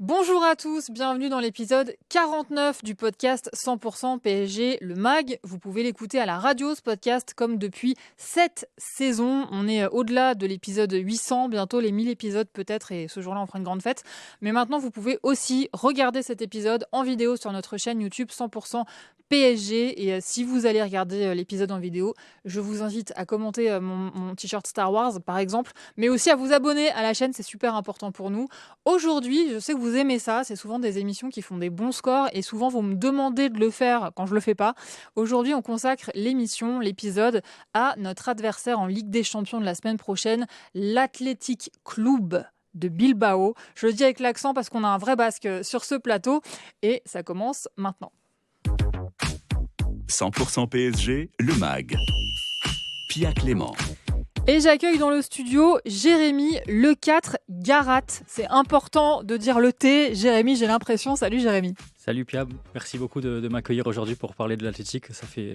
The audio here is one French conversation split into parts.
Bonjour à tous, bienvenue dans l'épisode 49 du podcast 100% PSG, le MAG. Vous pouvez l'écouter à la radio, ce podcast, comme depuis 7 saisons. On est au-delà de l'épisode 800, bientôt les 1000 épisodes peut-être, et ce jour-là on fera une grande fête. Mais maintenant vous pouvez aussi regarder cet épisode en vidéo sur notre chaîne YouTube 100% PSG. Et si vous allez regarder l'épisode en vidéo, je vous invite à commenter mon t-shirt Star Wars par exemple, mais aussi à vous abonner à la chaîne, c'est super important pour nous. Aujourd'hui, je sais que vous aimez ça, c'est souvent des émissions qui font des bons scores et souvent vous me demandez de le faire quand je le fais pas. Aujourd'hui, on consacre l'épisode à notre adversaire en Ligue des Champions de la semaine prochaine, l'Athletic Club de Bilbao. Je le dis avec l'accent parce qu'on a un vrai basque sur ce plateau et ça commence maintenant. 100% PSG, le MAG. Pia Clément. Et j'accueille dans le studio Jérémy Le 4 Garat. C'est important de dire le T. Jérémy, j'ai l'impression. Salut Jérémy. Salut Pia, merci beaucoup de m'accueillir aujourd'hui pour parler de l'Athletic.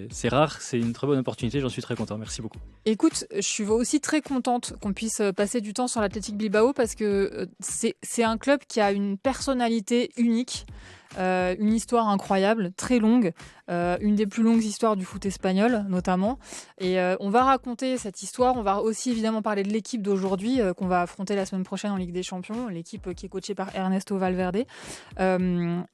C'est rare, c'est une très bonne opportunité, j'en suis très content, merci beaucoup. Écoute, je suis aussi très contente qu'on puisse passer du temps sur l'Athletic Bilbao parce que c'est un club qui a une personnalité unique. Une histoire incroyable, très longue, une des plus longues histoires du foot espagnol notamment. Et on va raconter cette histoire, on va aussi évidemment parler de l'équipe d'aujourd'hui qu'on va affronter la semaine prochaine en Ligue des Champions, l'équipe qui est coachée par Ernesto Valverde.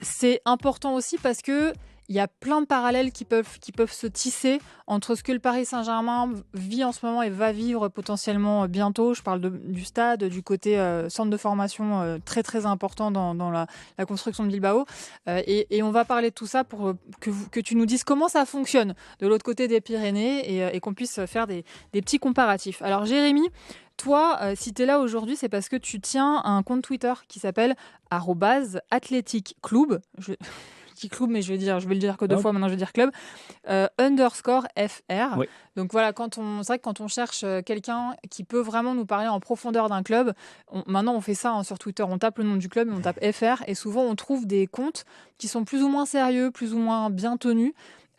C'est important aussi parce que il y a plein de parallèles qui peuvent se tisser entre ce que le Paris Saint-Germain vit en ce moment et va vivre potentiellement bientôt. Je parle du stade, du côté centre de formation très très important dans la construction de Bilbao. Et on va parler de tout ça pour que tu nous dises comment ça fonctionne de l'autre côté des Pyrénées et qu'on puisse faire des petits comparatifs. Alors Jérémy, toi, si tu es là aujourd'hui, c'est parce que tu tiens un compte Twitter qui s'appelle @athleticklub. Je dis club, mais je vais le dire que deux fois, maintenant je vais dire club, _FR. Oui. Donc voilà, c'est vrai que quand on cherche quelqu'un qui peut vraiment nous parler en profondeur d'un club, maintenant on fait ça sur Twitter, on tape le nom du club, on tape FR, et souvent on trouve des comptes qui sont plus ou moins sérieux, plus ou moins bien tenus.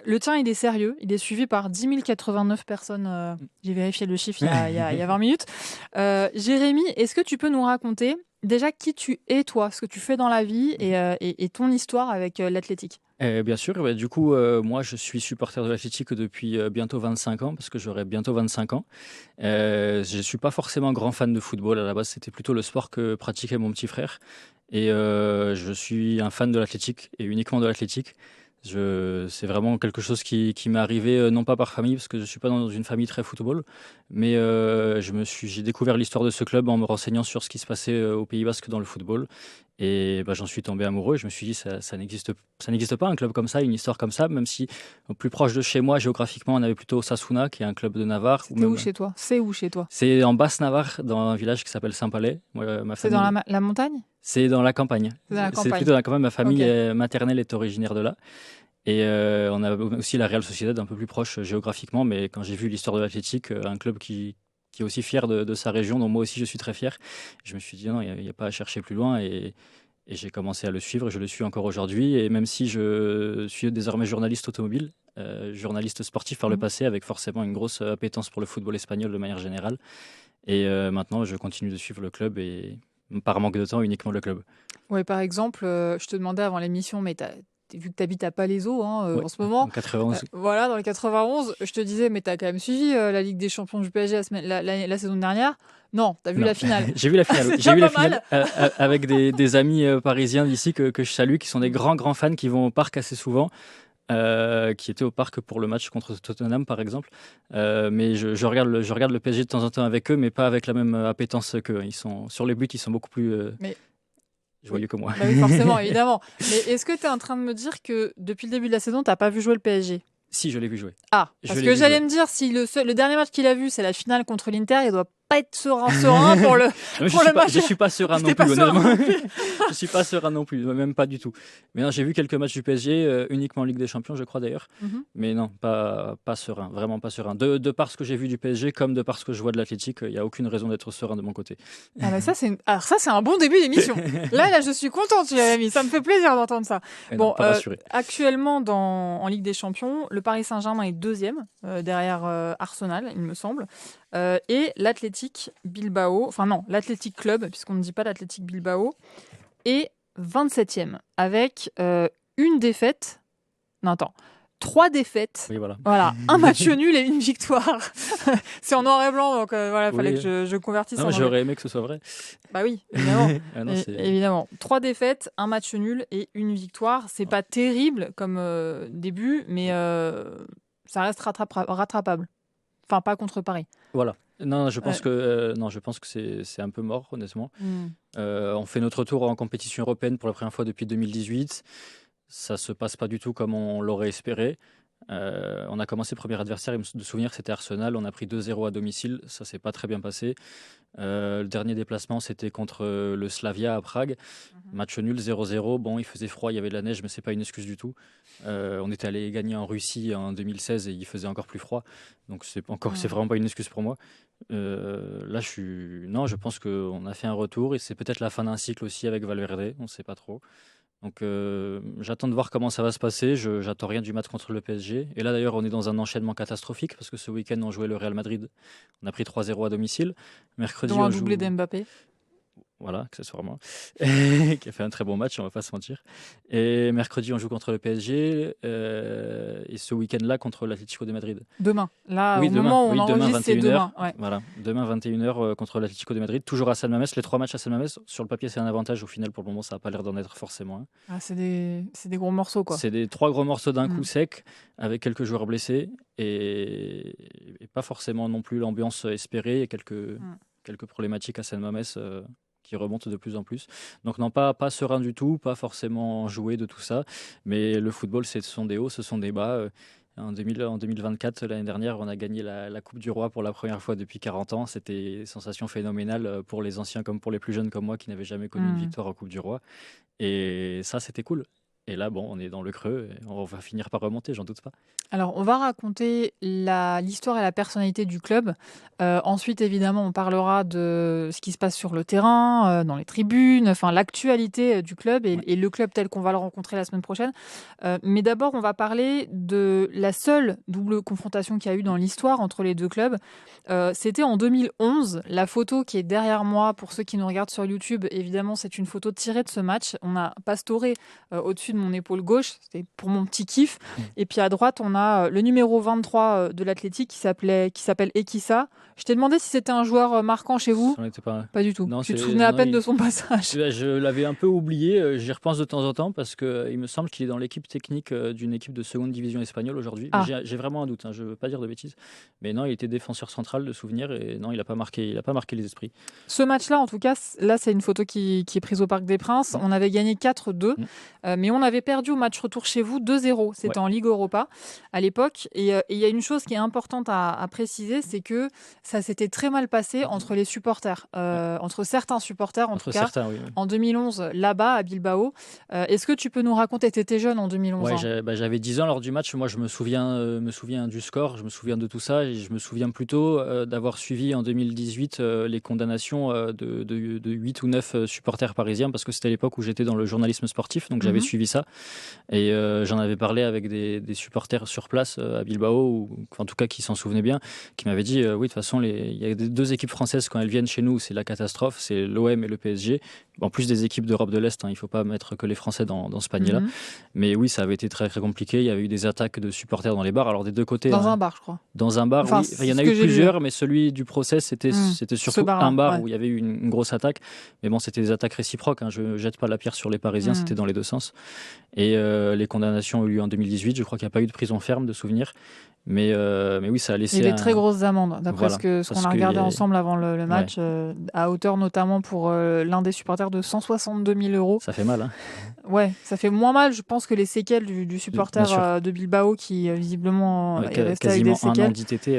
Le tien, il est sérieux. Il est suivi par 10 089 personnes. J'ai vérifié le chiffre il y a 20 minutes. Jérémy, est-ce que tu peux nous raconter déjà qui tu es, toi, ce que tu fais dans la vie et ton histoire avec l'Athletic? Bien sûr, du coup, moi je suis supporter de l'Athletic depuis bientôt 25 ans, parce que j'aurai bientôt 25 ans. Je ne suis pas forcément grand fan de football, à la base c'était plutôt le sport que pratiquait mon petit frère. Et je suis un fan de l'Athletic et uniquement de l'Athletic. C'est vraiment quelque chose qui m'est arrivé, non pas par famille, parce que je ne suis pas dans une famille très football, mais j'ai découvert l'histoire de ce club en me renseignant sur ce qui se passait au Pays Basque dans le football. Et j'en suis tombé amoureux. Je me suis dit, ça n'existe pas un club comme ça, une histoire comme ça, même si au plus proche de chez moi, géographiquement, on avait plutôt Osasuna, qui est un club de Navarre. C'est où chez toi? C'est en Basse-Navarre, dans un village qui s'appelle Saint-Palais. C'est dans la montagne? C'est dans la campagne. C'est plutôt dans la campagne. Ma famille maternelle est originaire de là. Et on a aussi la Real Sociedad un peu plus proche géographiquement, mais quand j'ai vu l'histoire de l'Athletic, un club qui est aussi fier de sa région, dont moi aussi je suis très fier, je me suis dit non, il n'y a pas à chercher plus loin, et j'ai commencé à le suivre, je le suis encore aujourd'hui, et même si je suis désormais journaliste automobile, journaliste sportif par le passé, avec forcément une grosse appétence pour le football espagnol de manière générale, et maintenant je continue de suivre le club, et par manque de temps uniquement le club. Oui, par exemple, je te demandais avant l'émission, mais vu que tu habites à Palaiseau en ce moment, 91. Voilà, dans le 91, je te disais, mais tu as quand même suivi la Ligue des Champions du PSG la saison dernière. Non, tu as vu la finale. J'ai vu la finale, oui. J'ai vu la finale avec des amis parisiens d'ici que je salue, qui sont des grands fans, qui vont au parc assez souvent, qui étaient au parc pour le match contre Tottenham par exemple. Mais je regarde le PSG de temps en temps avec eux, mais pas avec la même appétence qu'eux. Ils sont, sur les buts, ils sont beaucoup plus... joyeux que moi. Bah oui, forcément, évidemment. Mais est-ce que tu es en train de me dire que depuis le début de la saison, tu n'as pas vu jouer le PSG? Si, je l'ai vu jouer. Ah, parce que j'allais me dire, si le dernier match qu'il a vu, c'est la finale contre l'Inter, il doit pas être serein pour le match. Je suis pas serein non plus, honnêtement. Je suis pas serein non plus, même pas du tout. Mais non, j'ai vu quelques matchs du PSG, uniquement en Ligue des Champions, je crois d'ailleurs. Mais non, pas serein, vraiment pas serein. De par ce que j'ai vu du PSG, comme de par ce que je vois de l'Athletic, il n'y a aucune raison d'être serein de mon côté. Ah bah ça, c'est un bon début d'émission. Là, je suis contente, Jérémy. Ça me fait plaisir d'entendre ça. Bon, actuellement, en Ligue des Champions, le Paris Saint-Germain est deuxième, derrière Arsenal, il me semble. Et l'Athletic Bilbao, l'Athletic Club, puisqu'on ne dit pas l'Athletic Bilbao, est 27e avec une défaite. Non, attends. 3 défaites. Oui, voilà. Voilà, un match nul et une victoire. C'est en noir et blanc, donc voilà, il fallait Oui. que je convertisse Non, en mais anglais. j'aurais aimé que ce soit vrai. Bah oui, évidemment. Ah non, Évidemment. 3 défaites, un match nul et une victoire. C'est pas terrible comme début, mais ça reste rattrapable. Enfin, pas contre Paris. Voilà. Non, je pense que c'est un peu mort, honnêtement. On fait notre tour en compétition européenne pour la première fois depuis 2018. Ça se passe pas du tout comme on l'aurait espéré. On a commencé premier adversaire, de souvenir, c'était Arsenal. On a pris 2-0 à domicile. Ça s'est pas très bien passé. Le dernier déplacement, c'était contre le Slavia à Prague. Match nul, 0-0. Bon, il faisait froid, il y avait de la neige, mais c'est pas une excuse du tout. On était allé gagner en Russie en 2016 et il faisait encore plus froid. Donc c'est vraiment pas une excuse pour moi. Là, je pense qu'on a fait un retour et c'est peut-être la fin d'un cycle aussi avec Valverde. On ne sait pas trop. Donc j'attends de voir comment ça va se passer. J'attends rien du match contre le PSG. Et là d'ailleurs, on est dans un enchaînement catastrophique parce que ce week-end, on jouait le Real Madrid. On a pris 3-0 à domicile. Mercredi, Dont un on doublé joue... d'Mbappé. Voilà, accessoirement. Qui a fait un très bon match, on va pas se mentir. Et mercredi, on joue contre le PSG. Et ce week-end-là, contre l'Atlético de Madrid. Demain. Là, Oui, au demain. moment où Oui, on demain, enregistre, c'est 21h. demain. Ouais. Voilà, demain 21h contre l'Atlético de Madrid. Toujours à San Mamés. Les 3 matchs à San Mamés, sur le papier, c'est un avantage. Au final, pour le moment, ça n'a pas l'air d'en être forcément un. Ah, c'est des gros morceaux, quoi. C'est des 3 gros morceaux d'un coup sec, avec quelques joueurs blessés. Et pas forcément non plus l'ambiance espérée. Et quelques problématiques à San Mamés qui remontent de plus en plus. Donc non, pas serein du tout, pas forcément joué de tout ça. Mais le football, ce sont des hauts, ce sont des bas. En 2024, l'année dernière, on a gagné la Coupe du Roi pour la première fois depuis 40 ans. C'était une sensation phénoménale pour les anciens comme pour les plus jeunes comme moi qui n'avaient jamais connu une victoire en Coupe du Roi. Et ça, c'était cool. Et là, bon, on est dans le creux et on va finir par remonter, j'en doute pas. Alors, on va raconter l'histoire et la personnalité du club. Ensuite, évidemment, on parlera de ce qui se passe sur le terrain, dans les tribunes, enfin l'actualité du club et le club tel qu'on va le rencontrer la semaine prochaine. Mais d'abord, on va parler de la seule double confrontation qu'il y a eu dans l'histoire entre les deux clubs. C'était en 2011. La photo qui est derrière moi, pour ceux qui nous regardent sur YouTube, évidemment, c'est une photo tirée de ce match. On a Pastore au-dessus de mon épaule gauche, c'était pour mon petit kiff. Et puis à droite, on a le numéro 23 de l'Athletic qui s'appelle Ekissa. Je t'ai demandé si c'était un joueur marquant chez vous. J'en étais pas... Pas du tout. Non, tu te souvenais à peine de son passage. Je l'avais un peu oublié, j'y repense de temps en temps parce qu'il me semble qu'il est dans l'équipe technique d'une équipe de seconde division espagnole aujourd'hui. Ah. J'ai vraiment un doute, je ne veux pas dire de bêtises. Mais non, il était défenseur central de souvenir et non, il n'a pas marqué les esprits. Ce match-là, en tout cas, là, c'est une photo qui est prise au Parc des Princes. On avait gagné 4-2, mais on avait perdu au match retour chez vous 2-0. C'était en Ligue Europa à l'époque. Et il y a une chose qui est importante à préciser, c'est que ça s'était très mal passé entre les supporters, entre certains supporters en tout cas. Oui. En 2011, là-bas, à Bilbao. Est-ce que tu peux nous raconter, tu étais jeune en 2011 j'avais 10 ans lors du match. Moi, je me souviens du score, je me souviens de tout ça. Et je me souviens plutôt d'avoir suivi en 2018 les condamnations de 8 ou 9 supporters parisiens, parce que c'était l'époque où j'étais dans le journalisme sportif, donc j'avais suivi ça. Et j'en avais parlé avec des supporters sur place à Bilbao, ou en tout cas qui s'en souvenaient bien, qui m'avaient dit oui, de toute façon, il y a 2 équipes françaises quand elles viennent chez nous, c'est la catastrophe, c'est l'OM et le PSG. En plus des équipes d'Europe de l'Est, il ne faut pas mettre que les Français dans ce panier-là. Mais oui, ça avait été très, très compliqué. Il y avait eu des attaques de supporters dans les bars, alors des deux côtés. Dans un bar, je crois. Dans un bar, oui. Il y en a eu plusieurs, mais celui du process, c'était surtout un bar où il y avait eu une grosse attaque. Mais bon, c'était des attaques réciproques. Je ne jette pas la pierre sur les Parisiens, c'était dans les deux sens. Et les condamnations ont eu lieu en 2018. Je crois qu'il n'y a pas eu de prison ferme, de souvenir. Mais oui, ça a laissé. Il y a des très grosses amendes, d'après ce qu'on a regardé ensemble avant le match, à hauteur notamment pour l'un des supporters de 162 000 euros. Ça fait mal, hein. Ouais, ça fait moins mal, je pense, que les séquelles du supporter de Bilbao qui visiblement est resté avec des séquelles. Quasiment un an d'ITT.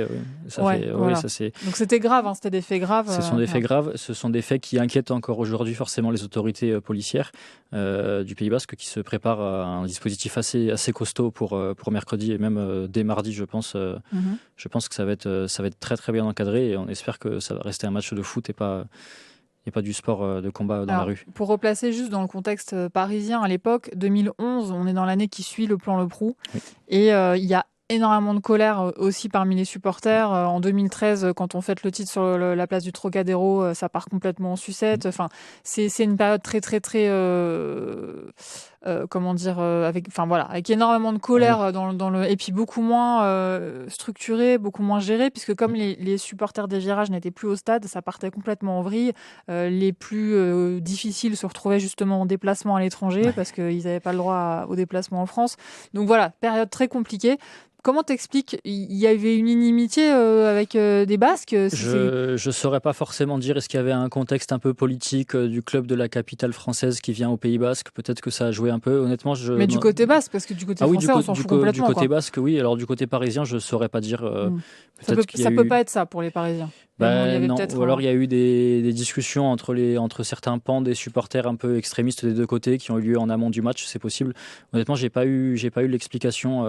Voilà. Donc c'était grave, c'était des faits graves. Ce sont des faits graves, ce sont des faits qui inquiètent encore aujourd'hui forcément les autorités policières du Pays Basque, qui se préparent à un dispositif assez costaud pour mercredi et même dès mardi, je pense. Je pense que ça va être très très bien encadré et on espère que ça va rester un match de foot et pas du sport de combat dans la rue. Pour replacer juste dans le contexte parisien, à l'époque, 2011, on est dans l'année qui suit le plan Le Prou. Oui. Et il y a énormément de colère aussi parmi les supporters. En 2013, quand on fête le titre sur la place du Trocadéro, ça part complètement en sucette. Enfin, c'est une période très, très, très... comment dire, avec énormément de colère dans le, et puis beaucoup moins structuré, beaucoup moins géré, puisque comme les supporters des Virages n'étaient plus au stade, ça partait complètement en vrille. Les plus difficiles se retrouvaient justement en déplacement à l'étranger parce qu'ils n'avaient pas le droit au déplacement en France. Donc voilà, période très compliquée. Comment t'expliques? Il y avait une inimitié avec des Basques? Je ne saurais pas forcément dire, est-ce qu'il y avait un contexte un peu politique du club de la capitale française qui vient au Pays Basque? Peut-être que ça a joué un peu, honnêtement. Mais du côté basque, parce que du côté français, on s'en fout complètement. Du côté basque, oui. Alors du côté parisien, je ne saurais pas dire. Ça peut pas être ça pour les Parisiens. Non, ou alors il y a eu des discussions entre certains pans des supporters un peu extrémistes des deux côtés qui ont eu lieu en amont du match, c'est possible. Honnêtement, j'ai pas eu l'explication.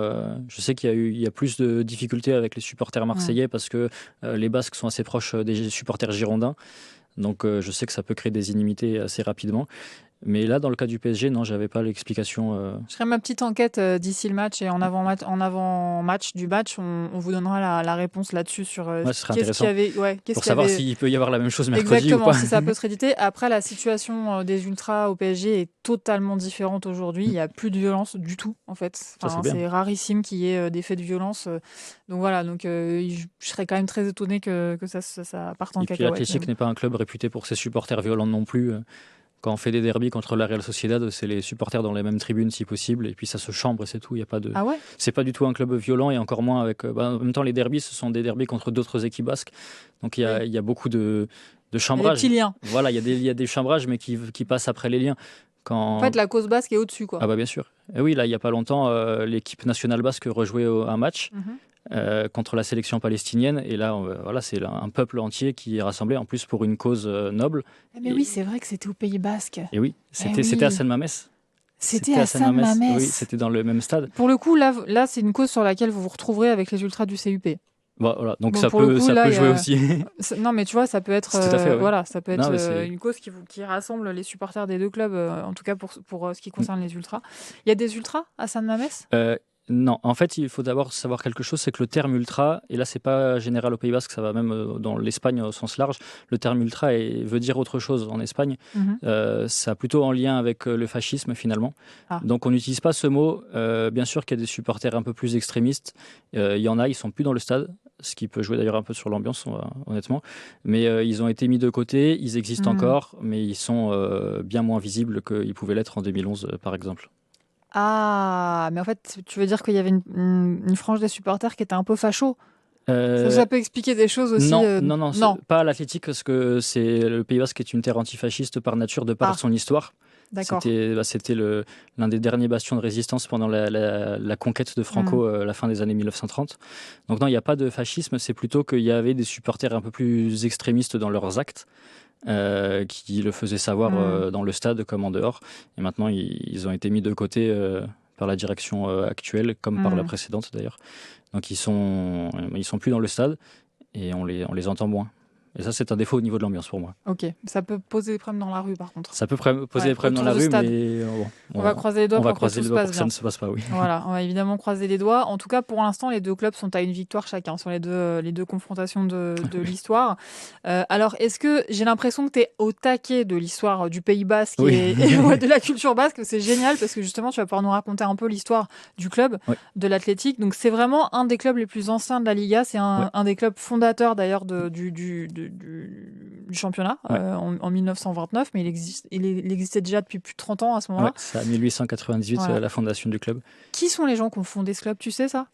Je sais qu'il y a plus de difficultés avec les supporters marseillais parce que les Basques sont assez proches des supporters girondins. Donc je sais que ça peut créer des inimitiés assez rapidement. Mais là, dans le cas du PSG, non, j'avais pas l'explication. Je ferai ma petite enquête d'ici le match et en avant-match du match, on vous donnera la réponse là-dessus sur qu'est-ce qu'il y avait. Pour savoir s'il peut y avoir la même chose mercredi exactement, ou pas. si ça peut se rééditer. Après, la situation des ultras au PSG est totalement différente aujourd'hui. Il n'y a plus de violence du tout, en fait. C'est rarissime qu'il y ait des faits de violence. Donc voilà, je serais quand même très étonné que ça parte en cacahuète. Et puis l'Athletic n'est pas un club réputé pour ses supporters violents non plus. Quand on fait des derbys contre la Real Sociedad, c'est les supporters dans les mêmes tribunes si possible, et puis ça se chambre et c'est tout. Il y a pas de. Ah ouais. C'est pas du tout un club violent et encore moins avec. En même temps, les derbys, ce sont des derbys contre d'autres équipes basques, donc il y a beaucoup de chambrage. Des petits liens. Voilà, il y a des chambrages, mais qui passent après les liens. En fait, la cause basque est au-dessus, quoi. Ah bah bien sûr. Et oui, là, il y a pas longtemps, l'équipe nationale basque rejouait un match. Contre la sélection palestinienne, et là c'est un peuple entier qui est rassemblé en plus pour une cause noble. Mais oui, c'est vrai que c'était au Pays Basque. Et oui, c'était à San Mamés. C'était à San Mamés. Oui, c'était dans le même stade. Pour le coup, là c'est une cause sur laquelle vous vous retrouverez avec les ultras du CUP. Voilà, donc ça peut jouer aussi. Non, mais tu vois, ça peut être, ça peut être une cause qui rassemble les supporters des deux clubs, en tout cas pour ce qui concerne les ultras. Il y a des ultras à San Mamés? Non, en fait, il faut d'abord savoir quelque chose, c'est que le terme ultra, et là, c'est pas général au Pays Basque, ça va même dans l'Espagne au sens large, le terme ultra veut dire autre chose en Espagne. Ça a plutôt en lien avec le fascisme, finalement. Donc, on n'utilise pas ce mot. Bien sûr qu'il y a des supporters un peu plus extrémistes. Il y en a, ils sont plus dans le stade, ce qui peut jouer d'ailleurs un peu sur l'ambiance, honnêtement. Mais ils ont été mis de côté, ils existent encore, mais ils sont bien moins visibles qu'ils pouvaient l'être en 2011, par exemple. Ah, mais en fait, tu veux dire qu'il y avait une frange des supporters qui était un peu facho? Ça peut expliquer des choses aussi. Non. Pas à l'Athletic, parce que le Pays Basque est une terre antifasciste par nature, de par son histoire. D'accord. C'était l'un des derniers bastions de résistance pendant la conquête de Franco à la fin des années 1930. Donc non, il n'y a pas de fascisme, c'est plutôt qu'il y avait des supporters un peu plus extrémistes dans leurs actes. Qui le faisaient savoir dans le stade comme en dehors. Et maintenant, ils ont été mis de côté par la direction actuelle, comme par la précédente d'ailleurs. Donc ils sont plus dans le stade et on les entend moins. Et ça, c'est un défaut au niveau de l'ambiance pour moi. Ok, ça peut poser des problèmes dans la rue par contre. Ça peut poser des problèmes dans la rue, mais on va croiser les doigts pour que ça ne se passe pas. Oui. Voilà, on va évidemment croiser les doigts. En tout cas, pour l'instant, les deux clubs sont à une victoire chacun sur les deux confrontations de l'histoire. Alors, est-ce que j'ai l'impression que tu es au taquet de l'histoire du Pays Basque et de la culture basque? C'est génial parce que justement, tu vas pouvoir nous raconter un peu l'histoire du club, de l'Athletic. Donc, c'est vraiment un des clubs les plus anciens de la Liga. C'est un des clubs fondateurs d'ailleurs du championnat en 1929, mais il existait déjà depuis plus de 30 ans à ce moment-là. C'est à 1898 la fondation du club. Qui sont les gens qui ont fondé ce club, tu sais ça?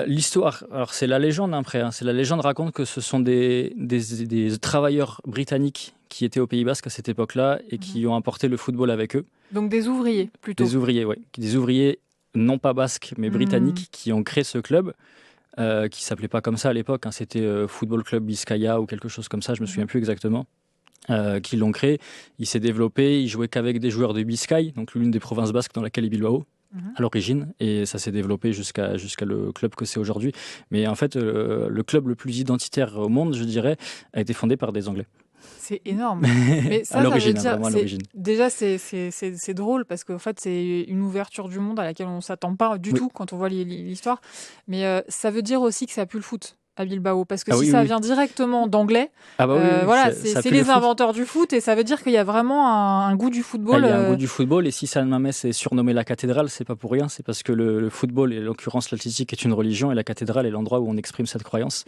L'histoire, alors c'est la légende après. C'est la légende raconte que ce sont des travailleurs britanniques qui étaient au Pays Basque à cette époque-là et qui ont apporté le football avec eux. Donc des ouvriers plutôt. Des ouvriers, oui. Des ouvriers non pas basques mais britanniques qui ont créé ce club. Qui s'appelait pas comme ça à l'époque, c'était Football Club Biscaya ou quelque chose comme ça, je me souviens plus exactement, qui l'ont créé. Il s'est développé, il jouait qu'avec des joueurs de Biscaye, donc l'une des provinces basques dans laquelle est Bilbao à l'origine, et ça s'est développé jusqu'à le club que c'est aujourd'hui. Mais en fait, le club le plus identitaire au monde, je dirais, a été fondé par des Anglais. C'est énorme. Mais ça veut dire, vraiment à l'origine. déjà, c'est drôle parce qu'en fait, c'est une ouverture du monde à laquelle on ne s'attend pas du tout quand on voit l'histoire. Mais ça veut dire aussi que ça pue le foot à Bilbao. Parce que si ça vient directement d'anglais, voilà, c'est les inventeurs du foot et ça veut dire qu'il y a vraiment un goût du football. Il y a un goût du football et si San Mamés est surnommé la cathédrale, c'est pas pour rien. C'est parce que le football, et en l'occurrence l'Athletic, est une religion et la cathédrale est l'endroit où on exprime cette croyance.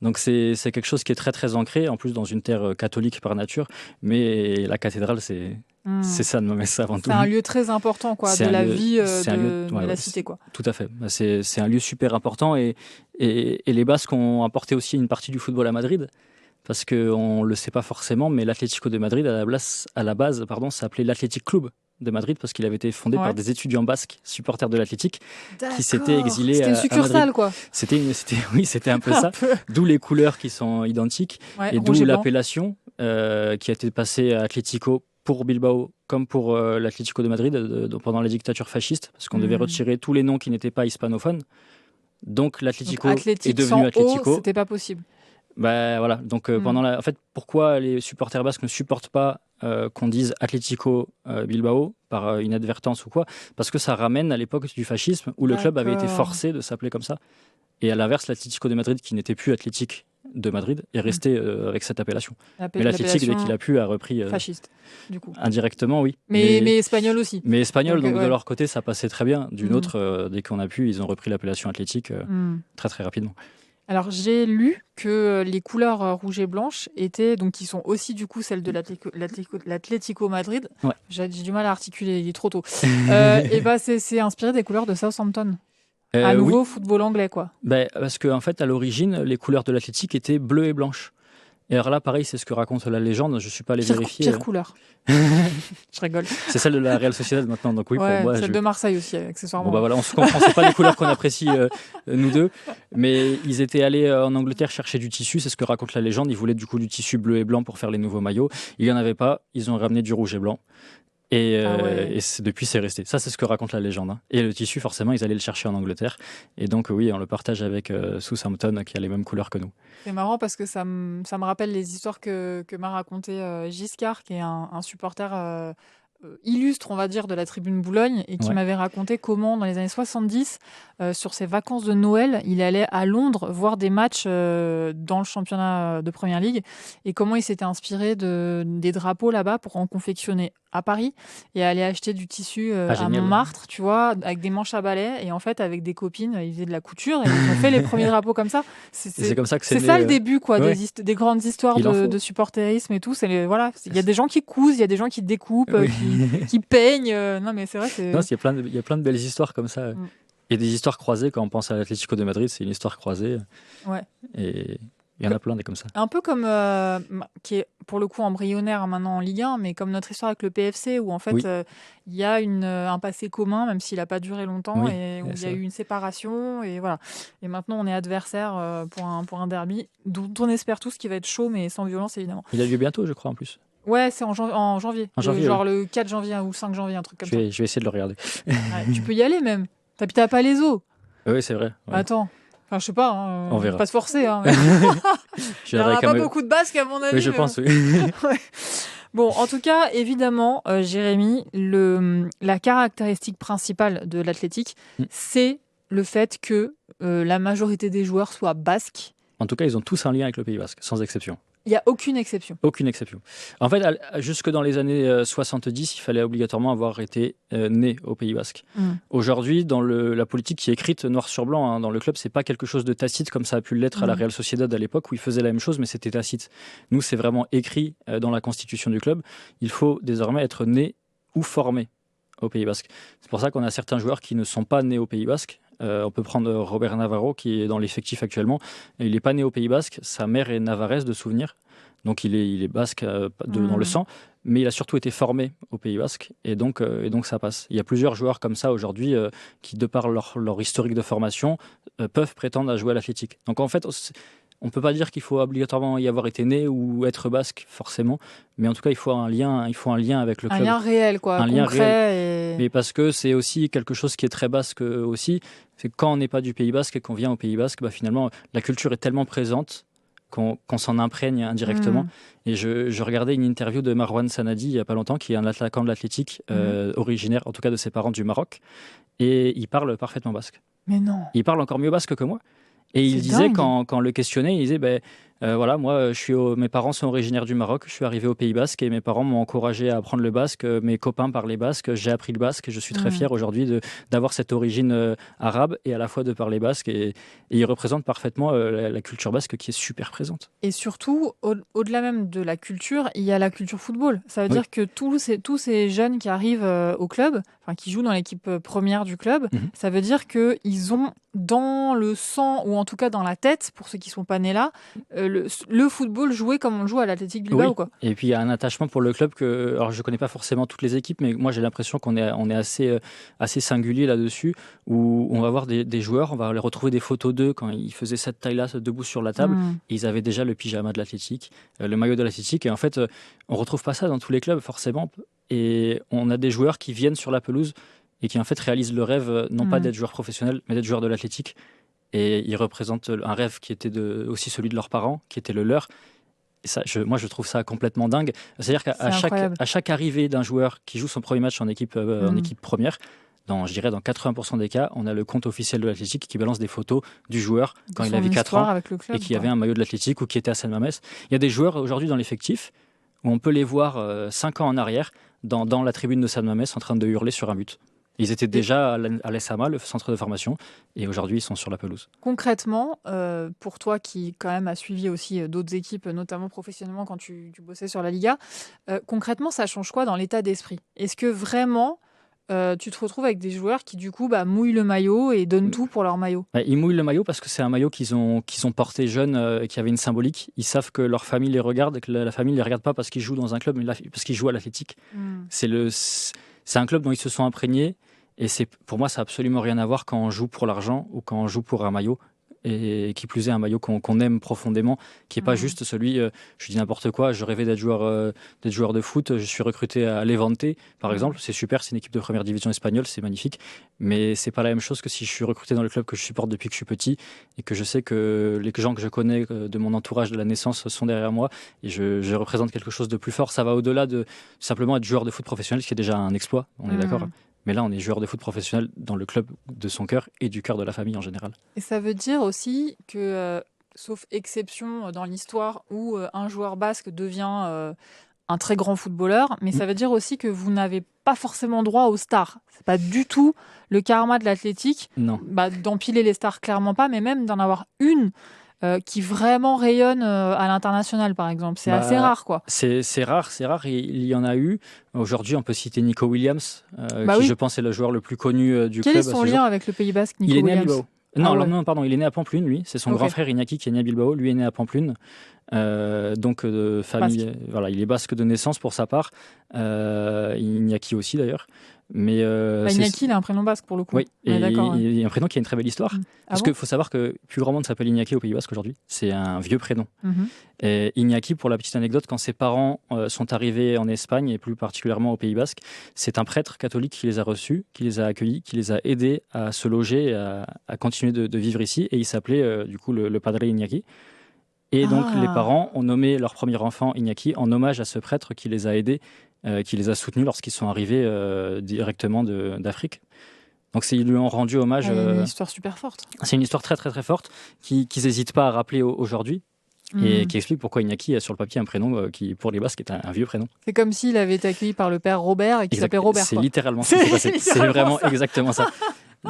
Donc c'est quelque chose qui est très très ancré, en plus dans une terre catholique par nature, mais la cathédrale c'est San Mamés avant tout. C'est un lieu très important de la vie de la cité. Tout à fait, c'est un lieu super important et les Basques ont apporté aussi une partie du football à Madrid, parce qu'on ne le sait pas forcément, mais l'Atlético de Madrid à la base s'appelait l'Athletic Club de Madrid parce qu'il avait été fondé par des étudiants basques supporters de l'Athletic qui s'étaient exilés à Madrid. C'était une succursale, quoi. C'était un peu ça. D'où les couleurs qui sont identiques et d'où l'appellation qui a été passée à Atlético pour Bilbao comme pour l'Atlético de Madrid pendant la dictature fasciste, parce qu'on devait retirer tous les noms qui n'étaient pas hispanophones. Donc l'Atlético est devenu Atlético. C'était pas possible. Voilà. Donc en fait, pourquoi les supporters basques ne supportent pas qu'on dise Atlético Bilbao par inadvertance ou quoi? Parce que ça ramène à l'époque du fascisme où le club avait été forcé de s'appeler comme ça. Et à l'inverse, l'Atlético de Madrid, qui n'était plus Athletic de Madrid, est resté avec cette appellation. Mais l'Athletic, dès qu'il a pu, a repris... fasciste, du coup. Indirectement, oui. Mais espagnol aussi. Mais espagnol, donc de leur côté, ça passait très bien. D'une autre, dès qu'on a pu, ils ont repris l'appellation Athletic très très rapidement. Alors j'ai lu que les couleurs rouge et blanche étaient, donc qui sont aussi du coup celles de l'Atlético Madrid. Ouais. J'ai du mal à articuler, il est trop tôt. Et c'est inspiré des couleurs de Southampton. À nouveau, football anglais, quoi. Parce qu'en fait, à l'origine, les couleurs de l'Athletic étaient bleues et blanches. Et alors là, pareil, c'est ce que raconte la légende. Je ne suis pas allé vérifier. Pire couleur. Je rigole. C'est celle de la Real Sociedad maintenant. Donc oui, pour moi. Celle de Marseille aussi, accessoirement. Voilà, on se comprend. C'est pas des couleurs qu'on apprécie nous deux. Mais ils étaient allés en Angleterre chercher du tissu. C'est ce que raconte la légende. Ils voulaient du coup du tissu bleu et blanc pour faire les nouveaux maillots. Il y en avait pas. Ils ont ramené du rouge et blanc. Et depuis, c'est resté. Ça, c'est ce que raconte la légende. Et le tissu, forcément, ils allaient le chercher en Angleterre. Et donc, oui, on le partage avec Southampton, qui a les mêmes couleurs que nous. C'est marrant parce que ça me rappelle les histoires que m'a raconté Giscard, qui est un supporter illustre, on va dire, de la Tribune Boulogne, et qui m'avait raconté comment, dans les années 70, sur ses vacances de Noël, il allait à Londres voir des matchs dans le championnat de Première Ligue, et comment il s'était inspiré des drapeaux là-bas pour en confectionner à Paris, et aller acheter du tissu à Montmartre, tu vois, avec des manches à balai, et en fait, avec des copines, ils faisaient de la couture, et ils ont fait les premiers drapeaux comme ça. C'est comme ça que c'est ça le début, quoi, des grandes histoires de supporterisme et tout. Voilà, il y a des gens qui cousent, il y a des gens qui découpent, qui peignent. Non, mais c'est vrai. Non, il y a plein de belles histoires comme ça. Il y a des histoires croisées. Quand on pense à l'Atlético de Madrid, c'est une histoire croisée. Ouais. Et il y en a plein des comme ça. Un peu comme, qui est pour le coup embryonnaire maintenant en Ligue 1, mais comme notre histoire avec le PFC, où en fait il y a un passé commun, même s'il n'a pas duré longtemps, et où il y a eu une séparation. Et voilà. Et maintenant, on est adversaire pour un derby, dont on espère tous qu'il va être chaud, mais sans violence, évidemment. Il a lieu bientôt, je crois, en plus. Ouais, c'est en janvier. Genre le 4 janvier ou 5 janvier, un truc comme ça. Je vais essayer de le regarder. Tu peux y aller même. T'habites à Palaiseau. Oui, c'est vrai. Ouais. Attends. Enfin, je sais pas. On verra. Pas se forcer. Il n'y aura pas beaucoup de Basques, à mon avis. Oui, je pense, oui. Bon, en tout cas, évidemment, Jérémy, la caractéristique principale de l'Athletic, c'est le fait que la majorité des joueurs soient basques. En tout cas, ils ont tous un lien avec le Pays Basque, sans exception. Il n'y a aucune exception. Aucune exception. En fait, jusque dans les années 70, il fallait obligatoirement avoir été né au Pays Basque. Aujourd'hui, dans la politique qui est écrite noir sur blanc dans le club, c'est pas quelque chose de tacite comme ça a pu l'être à la Real Sociedad à l'époque où ils faisaient la même chose, mais c'était tacite. Nous, c'est vraiment écrit dans la constitution du club. Il faut désormais être né ou formé au Pays Basque. C'est pour ça qu'on a certains joueurs qui ne sont pas nés au Pays Basque. On peut prendre Robert Navarro qui est dans l'effectif actuellement. Il n'est pas né au Pays Basque, sa mère est navarraise de souvenir, donc il est basque dans le sang, mais il a surtout été formé au Pays Basque et donc ça passe. Il y a plusieurs joueurs comme ça aujourd'hui qui, de par leur historique de formation, peuvent prétendre à jouer à l'Athletic. Donc en fait, on ne peut pas dire qu'il faut obligatoirement y avoir été né ou être basque forcément, mais en tout cas il faut un lien avec le club. Un lien réel, quoi, un lien réel. Mais parce que c'est aussi quelque chose qui est très basque aussi, c'est que quand on n'est pas du Pays Basque et qu'on vient au Pays Basque, finalement la culture est tellement présente qu'on s'en imprègne indirectement. Et je regardais une interview de Marwan Sanadi il n'y a pas longtemps, qui est un attaquant de l'Athletic, originaire en tout cas de ses parents du Maroc, et il parle parfaitement basque. Mais non. Il parle encore mieux basque que moi. Et il C'est disait, dingue. quand on le questionnait, il disait voilà, moi, mes parents sont originaires du Maroc, je suis arrivé au Pays Basque et mes parents m'ont encouragé à apprendre le basque. Mes copains parlaient basque, j'ai appris le basque et je suis très fier aujourd'hui d'avoir cette origine arabe et à la fois de parler basque. Et il représente parfaitement la culture basque qui est super présente. Et surtout, au-delà même de la culture, il y a la culture football. Ça veut dire que tous ces jeunes qui arrivent au club, enfin qui jouent dans l'équipe première du club, ça veut dire qu'ils ont dans le sang, ou en tout cas dans la tête, pour ceux qui ne sont pas nés là, le football joué comme on le joue à l'Athletic Bilbao. Oui. Quoi. Et puis il y a un attachement pour le club alors je ne connais pas forcément toutes les équipes, mais moi j'ai l'impression qu'on est assez singulier là-dessus, où on va voir des joueurs, on va les retrouver des photos d'eux quand ils faisaient cette taille-là, debout sur la table, et ils avaient déjà le pyjama de l'Athletic, le maillot de l'Athletic, et en fait on ne retrouve pas ça dans tous les clubs forcément, et on a des joueurs qui viennent sur la pelouse et qui en fait réalisent le rêve, non pas d'être joueurs professionnels, mais d'être joueurs de l'Athletic. Et ils représentent un rêve qui était aussi celui de leurs parents, qui était le leur. Et ça, moi, je trouve ça complètement dingue. C'est-à-dire qu'à chaque arrivée d'un joueur qui joue son premier match en équipe première, je dirais dans 80% des cas, on a le compte officiel de l'Athletic qui balance des photos du joueur quand il avait 4 ans avec le club, et qui avait un maillot de l'Athletic ou qui était à Saint-Mamès. Il y a des joueurs aujourd'hui dans l'effectif où on peut les voir 5 ans en arrière dans la tribune de Saint-Mamès en train de hurler sur un but. Ils étaient déjà à l'ESAMA, le centre de formation, et aujourd'hui ils sont sur la pelouse. Concrètement, pour toi qui quand même a suivi aussi d'autres équipes, notamment professionnellement quand tu bossais sur la Liga, concrètement ça change quoi dans l'état d'esprit ? Est-ce que vraiment tu te retrouves avec des joueurs qui du coup mouillent le maillot et donnent tout pour leur maillot ? Ils mouillent le maillot parce que c'est un maillot qu'ils ont porté jeune et qui avait une symbolique. Ils savent que leur famille les regarde et que la famille ne les regarde pas parce qu'ils jouent dans un club, mais parce qu'ils jouent à l'Athletic. C'est un club dont ils se sont imprégnés. Et pour moi, ça n'a absolument rien à voir quand on joue pour l'argent ou quand on joue pour un maillot. Et qui plus est, un maillot qu'on aime profondément, qui n'est pas juste celui, je dis n'importe quoi, je rêvais d'être joueur de foot, je suis recruté à Levante, par exemple. C'est super, c'est une équipe de première division espagnole, c'est magnifique. Mais ce n'est pas la même chose que si je suis recruté dans le club que je supporte depuis que je suis petit et que je sais que les gens que je connais de mon entourage de la naissance sont derrière moi et je représente quelque chose de plus fort. Ça va au-delà de simplement être joueur de foot professionnel, ce qui est déjà un exploit, on est d'accord. Mais là, on est joueur de foot professionnel dans le club de son cœur et du cœur de la famille en général. Et ça veut dire aussi que, sauf exception dans l'histoire où un joueur basque devient un très grand footballeur, mais ça veut dire aussi que vous n'avez pas forcément droit aux stars. C'est pas du tout le karma de l'Athletic. Non. D'empiler les stars, clairement pas, mais même d'en avoir une qui vraiment rayonne à l'international, par exemple. C'est assez rare, quoi. C'est rare. Il y en a eu. Aujourd'hui, on peut citer Nico Williams, qui, je pense, est le joueur le plus connu du club. Quel est son lien avec le Pays Basque, Nico Williams ? Il est né à Bilbao. Non, pardon, il est né à Pamplune, lui. C'est son grand frère Iñaki qui est né à Bilbao. Lui est né à Pamplune. Donc, famille, basque. Voilà, il est basque de naissance pour sa part. Iñaki aussi, d'ailleurs. Mais Iñaki, il a un prénom basque pour le coup. Oui, et il y a un prénom qui a une très belle histoire. Parce qu'il faut savoir que le plus grand monde s'appelle Iñaki au Pays Basque aujourd'hui. C'est un vieux prénom. Et Iñaki, pour la petite anecdote, quand ses parents sont arrivés en Espagne, et plus particulièrement au Pays Basque, c'est un prêtre catholique qui les a reçus, qui les a accueillis, qui les a aidés à se loger, à continuer de vivre ici. Et il s'appelait du coup le Padre Iñaki. Et donc les parents ont nommé leur premier enfant Iñaki en hommage à ce prêtre qui les a aidés, qui les a soutenus lorsqu'ils sont arrivés directement d'Afrique. Donc ils lui ont rendu hommage. C'est une histoire super forte. C'est une histoire très très très forte qu'ils n'hésitent pas à rappeler aujourd'hui. Et qui explique pourquoi Iñaki a sur le papier un prénom qui, pour les Basques, est un vieux prénom. C'est comme s'il avait été accueilli par le père Robert et qu'il s'appelait Robert. C'est littéralement ce qui s'est passé. C'est vraiment exactement ça.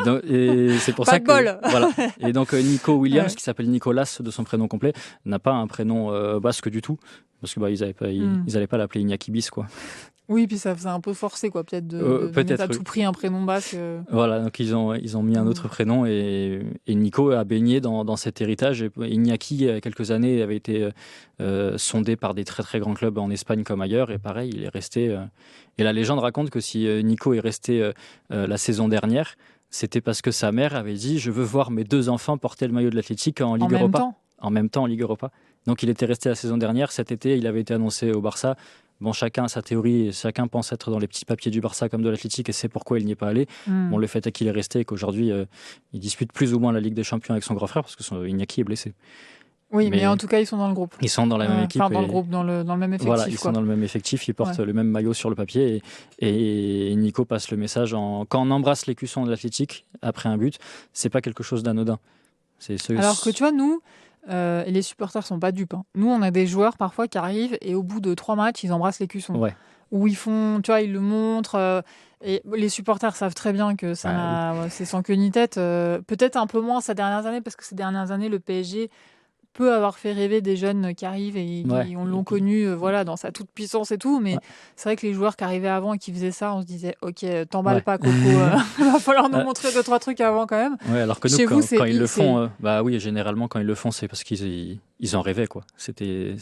Donc, et c'est pour pas ça de bol. Voilà. Et donc Nico Williams, qui s'appelle Nicolas de son prénom complet, n'a pas un prénom basque du tout, parce que ils n'allaient pas l'appeler Iñaki bis, quoi. Oui, puis ça faisait un peu forcé, quoi, peut-être de mettre à tout prix un prénom basque. Voilà, donc ils ont mis un autre prénom et Nico a baigné dans cet héritage. Et Iñaki, il y a quelques années, avait été sondé par des très très grands clubs en Espagne comme ailleurs, et pareil, il est resté. Et la légende raconte que si Nico est resté la saison dernière, c'était parce que sa mère avait dit « Je veux voir mes 2 enfants porter le maillot de l'Athletic en Ligue Europa ». En même temps en Ligue Europa. Donc il était resté la saison dernière. Cet été, il avait été annoncé au Barça. Bon, chacun a sa théorie, chacun pense être dans les petits papiers du Barça comme de l'Athletic et c'est pourquoi il n'y est pas allé. Bon, le fait est qu'il est resté et qu'aujourd'hui, il dispute plus ou moins la Ligue des Champions avec son grand frère parce que Iñaki est blessé. Oui, mais en tout cas, ils sont dans le groupe. Ils sont dans la même équipe. Enfin, dans le groupe, dans le même effectif. Voilà, ils sont dans le même effectif, ils portent le même maillot sur le papier. Et Nico passe le message quand on embrasse l'écusson de l'Athletic après un but, c'est pas quelque chose d'anodin. Alors que tu vois, nous, et les supporters sont pas dupes. Hein. Nous, on a des joueurs parfois qui arrivent et au bout de 3 matchs, ils embrassent l'écusson. Ouais. Où ils font, tu vois, ils le montrent. Et les supporters savent très bien que c'est sans queue ni tête. Peut-être un peu moins ces dernières années, parce que ces dernières années, le PSG peut avoir fait rêver des jeunes qui arrivent et qui l'ont connu dans sa toute puissance et tout, mais c'est vrai que les joueurs qui arrivaient avant et qui faisaient ça, on se disait ok, t'emballes pas Coco, il va falloir nous montrer 2-3 trucs avant quand même. Ouais, alors que nous, quand ils le font, généralement quand ils le font, c'est parce qu'ils en rêvaient quoi. C'était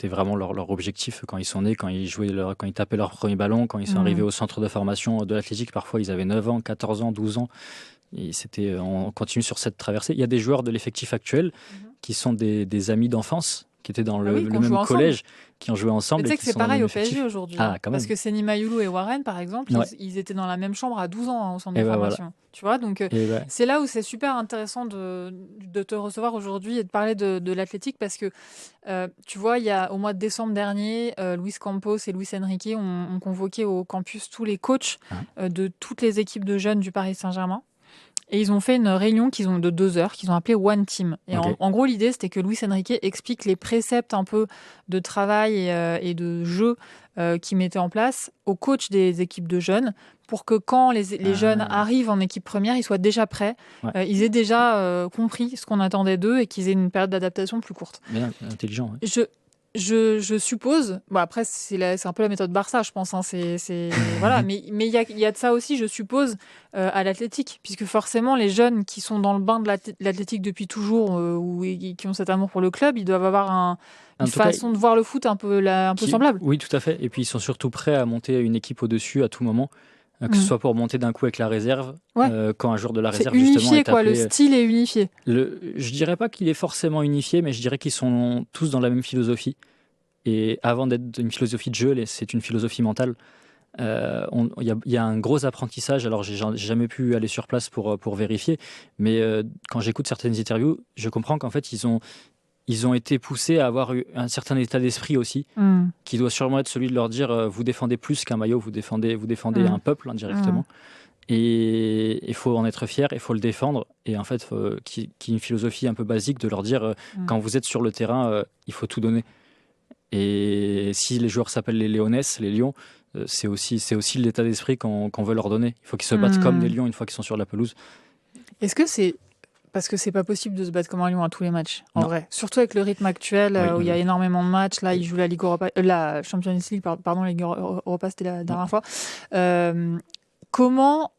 vraiment leur objectif quand ils sont nés, quand ils tapaient leur premier ballon, quand ils sont arrivés au centre de formation de l'Athletic, parfois ils avaient 9 ans, 14 ans, 12 ans. Et on continue sur cette traversée. Il y a des joueurs de l'effectif actuel qui sont des amis d'enfance, qui étaient dans le même collège, qui ont joué ensemble. Mais tu sais que c'est pareil au PSG aujourd'hui. Parce que Seny Mayoulou et Warren, par exemple, ils étaient dans la même chambre à 12 ans au centre de formation. Voilà. Tu vois, donc c'est là où c'est super intéressant de te recevoir aujourd'hui et de parler de l'Athletic, parce que tu vois, au mois de décembre dernier, Luis Campos et Luis Enrique ont convoqué au campus tous les coachs de toutes les équipes de jeunes du Paris Saint-Germain. Et ils ont fait une réunion de 2 heures qu'ils ont appelée One Team. Et en gros, l'idée, c'était que Luis Enrique explique les préceptes un peu de travail et de jeu qu'ils mettaient en place aux coachs des équipes de jeunes, pour que quand les jeunes arrivent en équipe première, ils soient déjà prêts, ils aient déjà compris ce qu'on attendait d'eux et qu'ils aient une période d'adaptation plus courte. Bien intelligent. Ouais. Je suppose, après c'est un peu la méthode Barça, je pense, hein, voilà, mais il y a de ça aussi, je suppose, à l'Athletic, puisque forcément les jeunes qui sont dans le bain de l'Athletic depuis toujours, et qui ont cet amour pour le club, ils doivent avoir une façon de voir le foot un peu semblable. Oui, tout à fait. Et puis ils sont surtout prêts à monter une équipe au-dessus à tout moment. Que ce soit pour monter d'un coup avec la réserve, quand un joueur de la réserve unifié, justement est appelé, le style est unifié. Je dirais pas qu'il est forcément unifié, mais je dirais qu'ils sont tous dans la même philosophie. Et avant d'être une philosophie de jeu, c'est une philosophie mentale. Il y a un gros apprentissage. Alors j'ai jamais pu aller sur place pour vérifier, mais quand j'écoute certaines interviews, je comprends qu'en fait ils ont été poussés à avoir un certain état d'esprit aussi, qui doit sûrement être celui de leur dire vous défendez plus qu'un maillot, vous défendez un peuple indirectement. Et il faut en être fier, il faut le défendre. Et en fait, qui est une philosophie un peu basique de leur dire quand vous êtes sur le terrain, il faut tout donner. Et si les joueurs s'appellent les Léonesses, les Lions, c'est aussi l'état d'esprit qu'on veut leur donner. Il faut qu'ils se battent comme des lions une fois qu'ils sont sur la pelouse. Est-ce que c'est parce que c'est pas possible de se battre comme un lion à tous les matchs, en vrai. Surtout avec le rythme actuel, où il y a énormément de matchs. Là, ils jouent la Ligue Europa, la Champions League, pardon, la Ligue Europa, c'était la dernière fois. Comment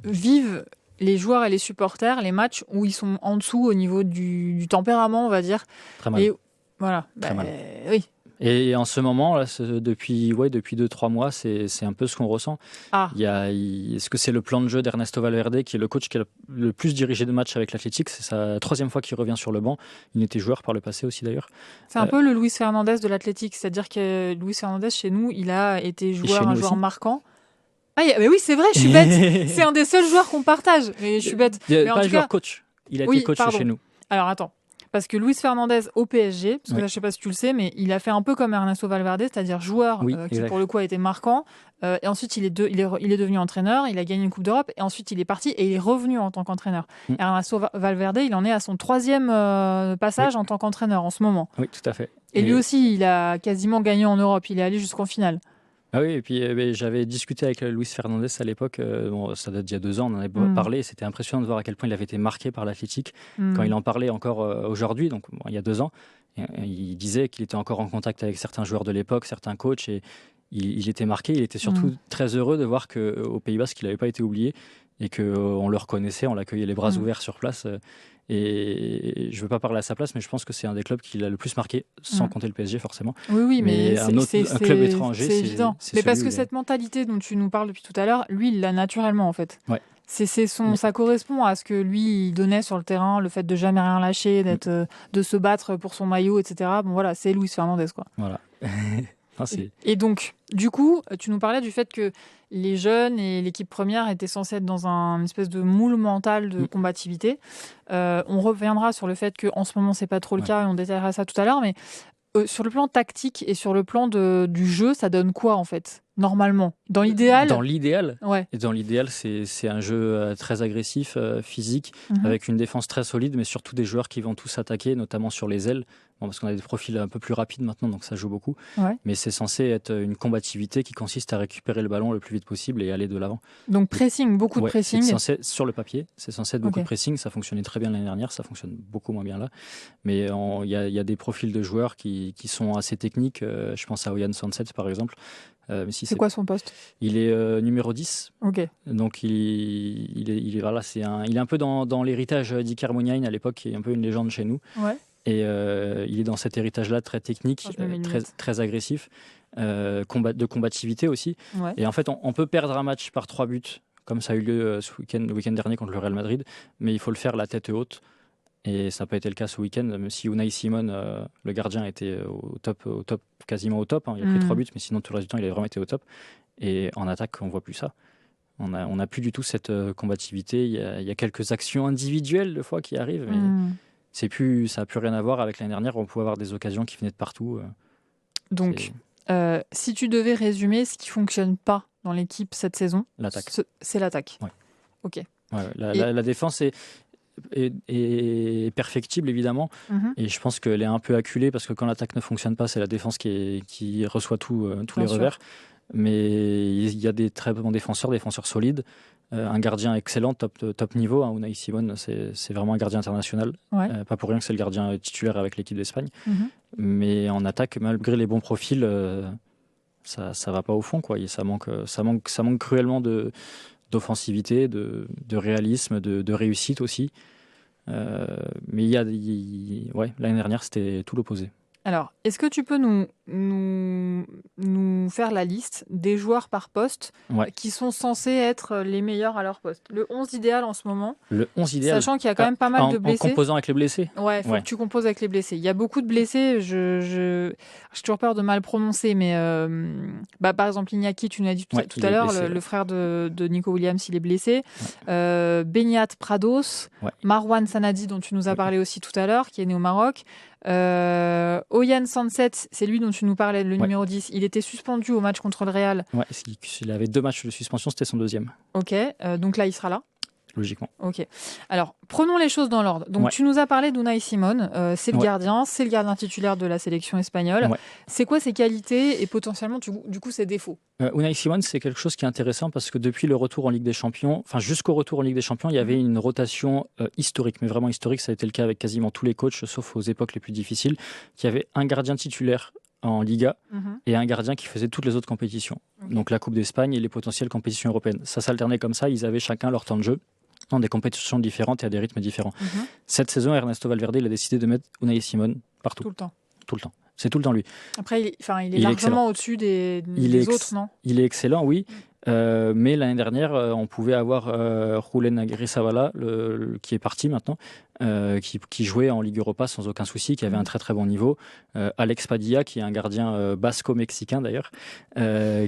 vivent les joueurs et les supporters les matchs où ils sont en dessous au niveau du tempérament, on va dire? Très mal. Et voilà. Très mal. Oui. Et en ce moment, là, depuis 2-3 mois, c'est un peu ce qu'on ressent. Est-ce que c'est le plan de jeu d'Ernesto Valverde, qui est le coach qui a le plus dirigé de matchs avec l'Athletic? C'est sa 3e fois qu'il revient sur le banc. Il était joueur par le passé aussi, d'ailleurs. C'est un peu le Luis Fernandez de l'Athletic. C'est-à-dire que Luis Fernandez, chez nous, il a été un joueur marquant. Mais oui, c'est vrai, je suis bête. C'est un des seuls joueurs qu'on partage. Mais je suis bête. Mais pas joueur coach. Il a été coach chez nous. Alors, attends. Parce que Luis Fernandez au PSG, parce que là, je ne sais pas si tu le sais, mais il a fait un peu comme Ernesto Valverde, c'est-à-dire joueur qui, pour le coup, a été marquant. Et ensuite, il est devenu entraîneur, il a gagné une Coupe d'Europe, et ensuite, il est parti et il est revenu en tant qu'entraîneur. Ernesto Valverde, il en est à son 3e passage en tant qu'entraîneur en ce moment. Oui, tout à fait. Et lui aussi, il a quasiment gagné en Europe. Il est allé jusqu'en finale. Ah oui, et puis j'avais discuté avec Luis Fernandez à l'époque, ça date d'il y a 2 ans, on en avait parlé, et c'était impressionnant de voir à quel point il avait été marqué par l'Athletic. Quand il en parlait encore aujourd'hui, donc il y a 2 ans, il disait qu'il était encore en contact avec certains joueurs de l'époque, certains coachs, et il était marqué. Il était surtout très heureux de voir qu'au Pays Basque, il n'avait pas été oublié, et qu'on le reconnaissait, on l'accueillait les bras ouverts sur place. Et je ne veux pas parler à sa place, mais je pense que c'est un des clubs qui l'a le plus marqué, sans compter le PSG forcément. Oui, mais un club étranger, c'est évident. Mais parce que cette mentalité dont tu nous parles depuis tout à l'heure, lui, il l'a naturellement en fait. Ouais. Ça correspond à ce que lui il donnait sur le terrain, le fait de jamais rien lâcher, de se battre pour son maillot, etc. Bon voilà, c'est Luis Fernandez quoi. Voilà. Ah, c'est... Et donc, du coup, tu nous parlais du fait que les jeunes et l'équipe première étaient censés être dans une espèce de moule mental de combativité. On reviendra sur le fait qu'en ce moment, c'est pas trop le cas et on détaillera ça tout à l'heure. Mais sur le plan tactique et sur le plan du jeu, ça donne quoi en fait, normalement? Dans l'idéal, Ouais. Et dans l'idéal, c'est un jeu très agressif, physique, avec une défense très solide, mais surtout des joueurs qui vont tous attaquer, notamment sur les ailes. Bon, parce qu'on a des profils un peu plus rapides maintenant, donc ça joue beaucoup. Ouais. Mais c'est censé être une combativité qui consiste à récupérer le ballon le plus vite possible et aller de l'avant. Donc pressing, beaucoup de pressing. C'est censé, sur le papier, c'est censé être beaucoup de pressing. Ça fonctionnait très bien l'année dernière, ça fonctionne beaucoup moins bien là. Mais il y a des profils de joueurs qui sont assez techniques. Je pense à Oyan Sunset par exemple. C'est quoi son poste? Il est numéro 10. Ok. Donc il est voilà, il est un peu dans l'héritage d'Iker Muniain à l'époque, qui est un peu une légende chez nous. Ouais. Et il est dans cet héritage-là très technique, très agressif, de combativité aussi. Ouais. Et en fait, on peut perdre un match par 3 buts, comme ça a eu lieu le week-end dernier contre le Real Madrid, mais il faut le faire la tête haute. Et ça n'a pas été le cas ce week-end, même si Unai Simon, le gardien, était au top, quasiment au top. Il a pris 3 buts, mais sinon tout le reste du temps, il a vraiment été au top. Et en attaque, on ne voit plus ça. On n'a plus du tout cette combativité. Il y a quelques actions individuelles, des fois, qui arrivent, mais ça n'a plus rien à voir avec l'année dernière, où on pouvait avoir des occasions qui venaient de partout. Donc, si tu devais résumer ce qui ne fonctionne pas dans l'équipe cette saison, c'est l'attaque. Ouais. Ok. Ouais, la défense est perfectible évidemment, et je pense qu'elle est un peu acculée parce que quand l'attaque ne fonctionne pas, c'est la défense qui reçoit tous les revers. Mais il y a des très bons défenseurs solides, un gardien excellent, top niveau. Unai Simon, c'est vraiment un gardien international. Ouais. Pas pour rien que c'est le gardien titulaire avec l'équipe d'Espagne. Mais en attaque, malgré les bons profils, ça va pas au fond, quoi. Ça manque cruellement d'offensivité, de réalisme, de réussite aussi. Mais l'année dernière, c'était tout l'opposé. Alors, est-ce que tu peux nous faire la liste des joueurs par poste qui sont censés être les meilleurs à leur poste? Le 11 idéal en ce moment. Le 11 idéal. Sachant qu'il y a quand même pas mal de blessés. En composant avec les blessés. Ouais, faut que tu composes avec les blessés. Il y a beaucoup de blessés. J'ai toujours peur de mal prononcer, mais par exemple, Iñaki, tu nous as dit tout à l'heure, le frère de Nico Williams, il est blessé. Beñat Prados, Marwan Sanadi, dont tu nous as parlé aussi tout à l'heure, qui est né au Maroc. Oyan Sunset, c'est lui dont tu nous parlais, le numéro 10. Il était suspendu au match contre le Real. Ouais, il avait 2 matchs de suspension, c'était son 2e. Ok, donc là, il sera là. Logiquement. Ok. Alors, prenons les choses dans l'ordre. Donc, tu nous as parlé d'Unai Simon. C'est le gardien titulaire de la sélection espagnole. C'est quoi ses qualités et potentiellement, du coup, ses défauts? Unai Simon, c'est quelque chose qui est intéressant parce que depuis le retour en Ligue des Champions, jusqu'au retour en Ligue des Champions, il y avait une rotation historique, mais vraiment historique. Ça a été le cas avec quasiment tous les coachs, sauf aux époques les plus difficiles, qui avait un gardien titulaire en Liga et un gardien qui faisait toutes les autres compétitions. Donc la Coupe d'Espagne et les potentielles compétitions européennes. Ça s'alternait comme ça, ils avaient chacun leur temps de jeu dans des compétitions différentes et à des rythmes différents. Cette saison, Ernesto Valverde, il a décidé de mettre Unai Simon partout. Tout le temps. Tout le temps. C'est tout le temps lui. Après, il est largement au-dessus des autres, non? Il est excellent, oui. Mais l'année dernière, on pouvait avoir Julen Agirrezabala, qui est parti maintenant, qui jouait en Ligue Europa sans aucun souci, qui avait un très très bon niveau. Alex Padilla, qui est un gardien basco-mexicain d'ailleurs,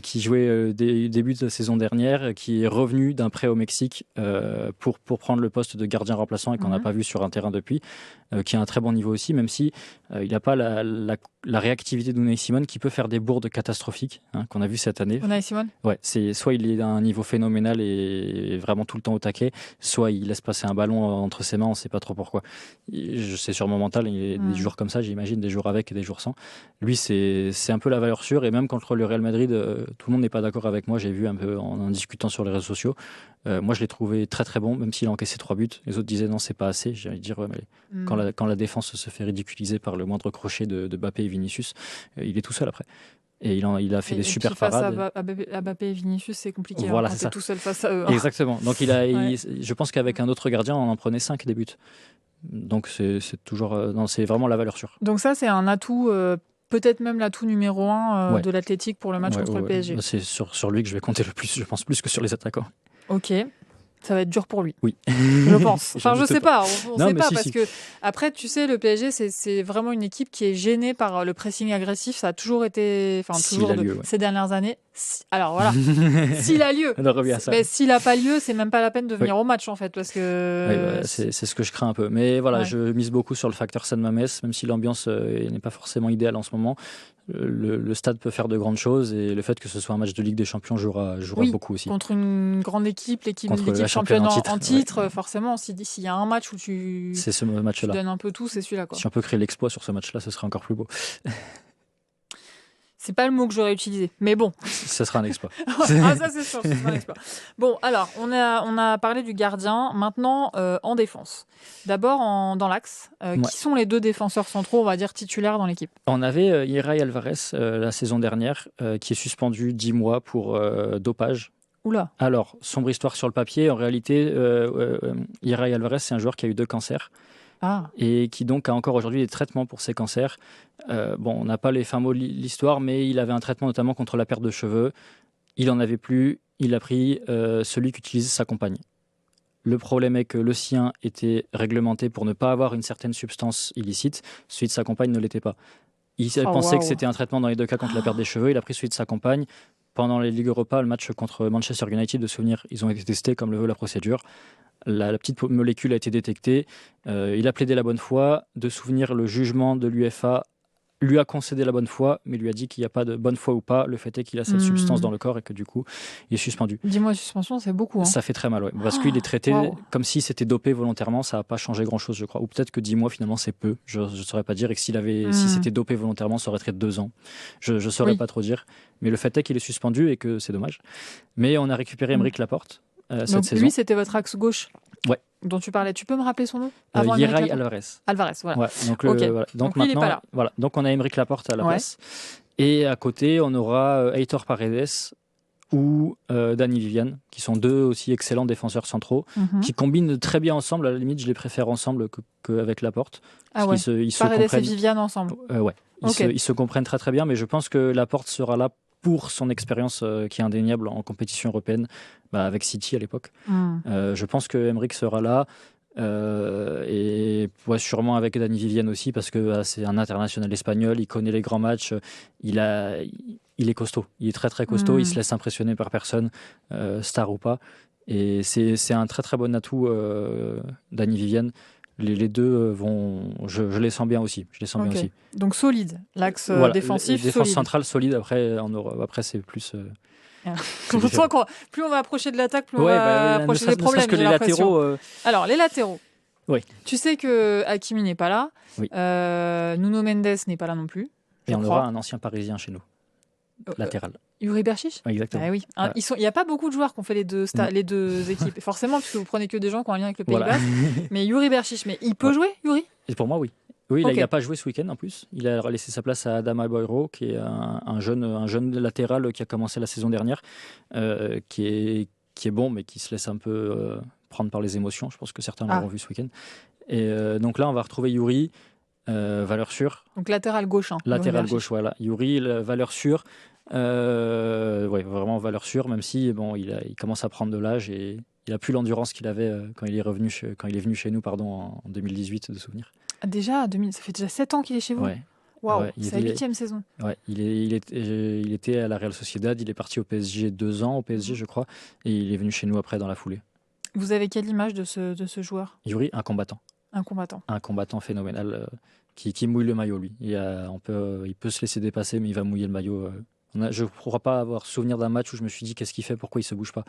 qui jouait début de la saison dernière, qui est revenu d'un prêt au Mexique pour prendre le poste de gardien remplaçant et qu'on n'a pas vu sur un terrain depuis, qui a un très bon niveau aussi, même si il n'a pas la réactivité d'Unai Simon, qui peut faire des bourdes catastrophiques, qu'on a vu cette année. Unai Simon ? Ouais, soit il est à un niveau phénoménal et vraiment tout le temps au taquet, soit il laisse passer un ballon entre ses mains, on ne sait pas trop pourquoi. C'est sûrement mental, il y a des jours comme ça, j'imagine, des jours avec et des jours sans. Lui, c'est un peu la valeur sûre, et même contre le Real Madrid, tout le monde n'est pas d'accord avec moi, j'ai vu un peu en discutant sur les réseaux sociaux. Moi, je l'ai trouvé très très bon, même s'il a encaissé 3 buts. Les autres disaient non, c'est pas assez. J'ai envie de dire, mais quand la défense se fait ridiculiser par le moindre crochet de Mbappé et Vinicius, il est tout seul après. Et il a fait des super parades. Face à Mbappé et Vinicius, c'est compliqué. Voilà, quand c'est ça. Tout seul face à eux. Exactement. Donc je pense qu'avec un autre gardien, on en prenait 5 des buts. Donc c'est toujours, c'est vraiment la valeur sûre. Donc ça, c'est un atout. Peut-être même l'atout numéro 1 de l'Athletic pour le match contre le PSG. C'est sur lui que je vais compter le plus, je pense, plus que sur les attaquants. Ok. Ça va être dur pour lui. Oui. Je pense. Enfin, je sais pas. On Non, sait mais pas si, parce si. que après, tu sais, le PSG, c'est vraiment une équipe qui est gênée par le pressing agressif. Ça a toujours été, enfin S'il toujours a lieu, ouais. ces dernières années. Alors voilà, s'il a lieu. On en revient à ça. Mais s'il a pas lieu, c'est même pas la peine de venir au match en fait, parce que. Oui, bah, c'est ce que je crains un peu. Mais voilà, Ouais. je mise beaucoup sur le facteur San Mamés, même si l'ambiance n'est pas forcément idéale en ce moment. Le stade peut faire de grandes choses et le fait que ce soit un match de Ligue des Champions jouera Oui, beaucoup aussi. contre une grande équipe, l'équipe Contre la championne championne en titre, ouais. Forcément, s'il y a un match où tu C'est ce match-là. donnes un peu tout, c'est celui-là, quoi. Si on peut créer l'exploit sur ce match-là, ce serait encore plus beau. C'est pas le mot que j'aurais utilisé, mais bon. Ce sera un exploit. Ah, ça c'est sûr, ce sera un exploit. Bon, alors, on a parlé du gardien. Maintenant, en défense. D'abord, dans l'axe. Ouais. Qui sont les deux défenseurs centraux, on va dire, titulaires dans l'équipe? On avait Irai Alvarez la saison dernière, qui est suspendu 10 mois pour dopage. Oula. Alors, sombre histoire sur le papier. En réalité, Irai Alvarez, c'est un joueur qui a eu 2 cancers. Ah. Et qui donc a encore aujourd'hui des traitements pour ses cancers. Bon, on n'a pas les fins mots de l'histoire, mais il avait un traitement notamment contre la perte de cheveux. Il en avait plus, il a pris celui qu'utilise sa compagne. Le problème est que le sien était réglementé pour ne pas avoir une certaine substance illicite, celui de sa compagne ne l'était pas. Il pensait que c'était un traitement dans les 2 cas contre la perte des cheveux, il a pris celui de sa compagne. Pendant les Ligues Europa, le match contre Manchester United, de souvenir, ils ont été testés comme le veut la procédure. La petite molécule a été détectée. Il a plaidé la bonne foi. De souvenir, le jugement de l'UEFA lui a concédé la bonne foi, mais lui a dit qu'il n'y a pas de bonne foi ou pas. Le fait est qu'il a cette substance dans le corps et que du coup, il est suspendu. 10 mois de suspension, c'est beaucoup. Hein. Ça fait très mal, ouais. Parce qu'il est traité comme s'il s'était dopé volontairement. Ça n'a pas changé grand-chose, je crois. Ou peut-être que 10 mois, finalement, c'est peu. Je ne saurais pas dire. Et que si c'était dopé volontairement, ça aurait été 2 ans. Je ne saurais pas trop dire. Mais le fait est qu'il est suspendu et que c'est dommage. Mais on a récupéré Aymeric Laporte cette saison. Lui, c'était votre axe gauche. Ouais. Dont tu parlais. Tu peux me rappeler son nom? Irai Alvarez. Alvarez, voilà. Ouais, donc, okay. Voilà. Donc maintenant, il est pas là. Voilà. Donc on a Aymeric Laporte à la place. Et à côté, on aura Heitor Paredes ou Dani Vivian, qui sont 2 aussi excellents défenseurs centraux, qui combinent très bien ensemble. À la limite, je les préfère ensemble qu'avec Laporte. Ah ouais. Paredes et Vivian ensemble. Ouais. Ils se comprennent très très bien, mais je pense que Laporte sera là pour son expérience qui est indéniable en compétition européenne, avec City à l'époque. Je pense que Aymeric sera là, et sûrement avec Dani Vivian aussi, parce que c'est un international espagnol, il connaît les grands matchs, il est costaud, il est très très costaud, il se laisse impressionner par personne, star ou pas. Et c'est un très très bon atout, Dani Vivian. Les deux je les sens bien aussi. Bien aussi. Donc solide, l'axe défensif. Défense centrale solide. Après c'est plus. Plus on va approcher de l'attaque, plus on va approcher des problèmes. Que les latéraux. Alors les latéraux. Oui. Tu sais que Hakimi n'est pas là. Oui. Nuno Mendes n'est pas là non plus. Et on aura un ancien Parisien chez nous. Latéral. Yuri Berchiche. Exactement. Ah, oui. Voilà. Il n'y a pas beaucoup de joueurs qui ont fait les deux équipes. Forcément, puisque vous prenez que des gens qui ont un lien avec le Pays Basque. Mais Yuri Berchiche, mais il peut jouer, Yuri? Et pour moi, oui. Oui, il n'a pas joué ce week-end en plus. Il a laissé sa place à Adama Boiro, qui est un jeune latéral qui a commencé la saison dernière, qui est bon, mais qui se laisse un peu prendre par les émotions. Je pense que certains l'auront vu ce week-end. Et donc là, on va retrouver Yuri. Valeur sûre. Donc latéral gauche. Latéral gauche, voilà. Yuri, valeur sûre. Vraiment valeur sûre, même si il commence à prendre de l'âge et il n'a plus l'endurance qu'il avait quand il est venu chez nous en 2018, de souvenir. Déjà, ça fait déjà 7 ans qu'il est chez vous. Ouais. Waouh, c'est la 8e saison. Ouais, il était à la Real Sociedad, il est parti au PSG 2 ans, je crois, et il est venu chez nous après dans la foulée. Vous avez quelle image de ce joueur? Yuri, un combattant. Un combattant phénoménal qui mouille le maillot, lui. Il peut se laisser dépasser, mais il va mouiller le maillot. Je ne crois pas avoir souvenir d'un match où je me suis dit qu'est-ce qu'il fait, pourquoi il ne se bouge pas.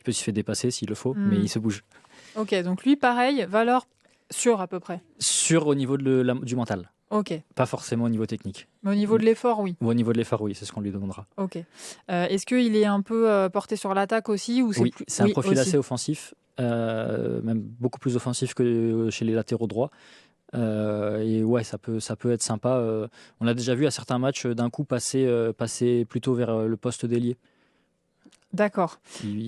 Il peut se faire dépasser s'il le faut, mais il se bouge. Ok, donc lui, pareil, valeur sûre à peu près. Sûre au niveau du mental. Ok. Pas forcément au niveau technique. Mais au niveau de l'effort, oui. Au niveau de l'effort, oui, c'est ce qu'on lui demandera. Ok. Est-ce qu'il est un peu porté sur l'attaque aussi ou Oui, c'est un profil assez offensif, même beaucoup plus offensif que chez les latéraux droits. Et ouais, ça peut être sympa. On l'a déjà vu à certains matchs d'un coup passer plutôt vers le poste d'ailier. D'accord.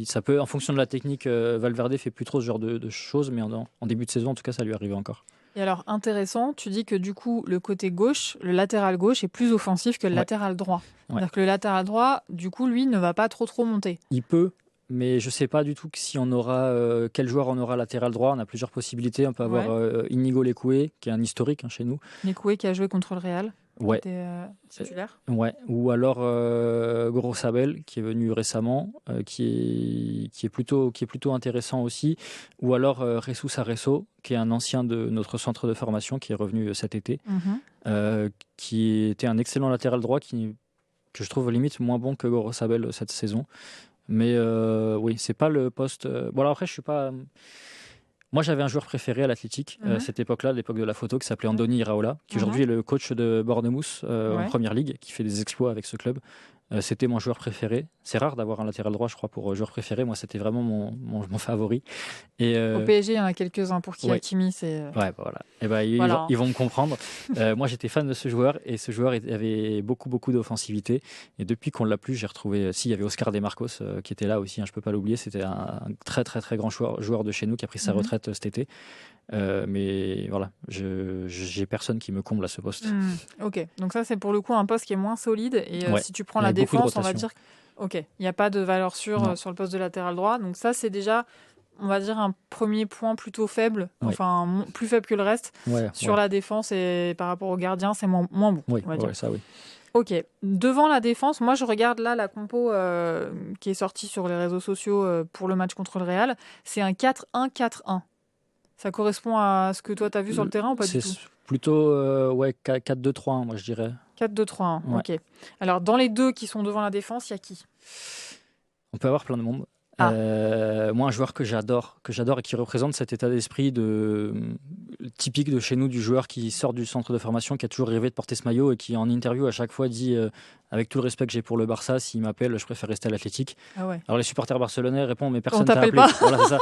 Ça peut, en fonction de la technique, Valverde fait plus trop ce genre de choses, mais en début de saison, en tout cas, ça lui arrive encore. Et alors, intéressant, tu dis que du coup, le côté gauche, le latéral gauche est plus offensif que le latéral droit. C'est-à-dire que le latéral droit, du coup, lui, ne va pas trop monter. Il peut, mais je ne sais pas du tout si on aura, quel joueur on aura latéral droit. On a plusieurs possibilités. On peut avoir Inigo Lekoué, qui est un historique chez nous. Lekoué qui a joué contre le Real, qui était titulaire. Ouais. Ou alors Goro Sabel, qui est venu récemment, qui est plutôt intéressant aussi. Ou alors Ressus Areso, qui est un ancien de notre centre de formation, qui est revenu cet été, qui était un excellent latéral droit, que je trouve limite moins bon que Goro Sabel cette saison. Mais oui, c'est pas le poste. Bon, alors après, je suis pas. Moi, j'avais un joueur préféré à l'Athletic, cette époque-là, l'époque de la photo, qui s'appelait Andoni Iraola, qui aujourd'hui est le coach de Bournemouth en Première Ligue, qui fait des exploits avec ce club. C'était mon joueur préféré. C'est rare d'avoir un latéral droit, je crois, pour joueur préféré. Moi, c'était vraiment mon favori. Et, au PSG, il y en a quelques-uns pour qui Hakimi, c'est... Ouais, voilà. Et ils vont me comprendre. Moi, j'étais fan de ce joueur, et ce joueur avait beaucoup d'offensivité. Et depuis qu'on ne l'a plus, j'ai retrouvé... il y avait Oscar De Marcos qui était là aussi, je ne peux pas l'oublier. C'était un très grand joueur de chez nous qui a pris sa retraite cet été. Mais voilà, j'ai personne qui me comble à ce poste. Ok, donc ça c'est pour le coup un poste qui est moins solide et si tu prends la défense, on va dire ok, il n'y a pas de valeur sûre sur le poste de latéral droit, donc ça c'est déjà, on va dire, un premier point plutôt faible, enfin plus faible que le reste sur la défense, et par rapport au gardien c'est moins bon. Oui, on va dire. Ça oui. Ok, devant la défense, moi je regarde là la compo qui est sortie sur les réseaux sociaux pour le match contre le Real, c'est un 4-1-4-1. Ça correspond à ce que toi, tu as vu sur le terrain ou pas du tout ? C'est plutôt 4-2-3-1, moi je dirais. 4-2-3-1, ok. Alors, dans les deux qui sont devant la défense, il y a qui ? On peut avoir plein de monde. Moi, un joueur que j'adore et qui représente cet état d'esprit typique de chez nous, du joueur qui sort du centre de formation, qui a toujours rêvé de porter ce maillot et qui, en interview, à chaque fois dit, avec tout le respect que j'ai pour le Barça, s'il m'appelle, je préfère rester à l'Athletic. Ah ouais. Alors, les supporters barcelonais répondent, mais personne ne t'a appelé. Pas. Voilà, c'est ça.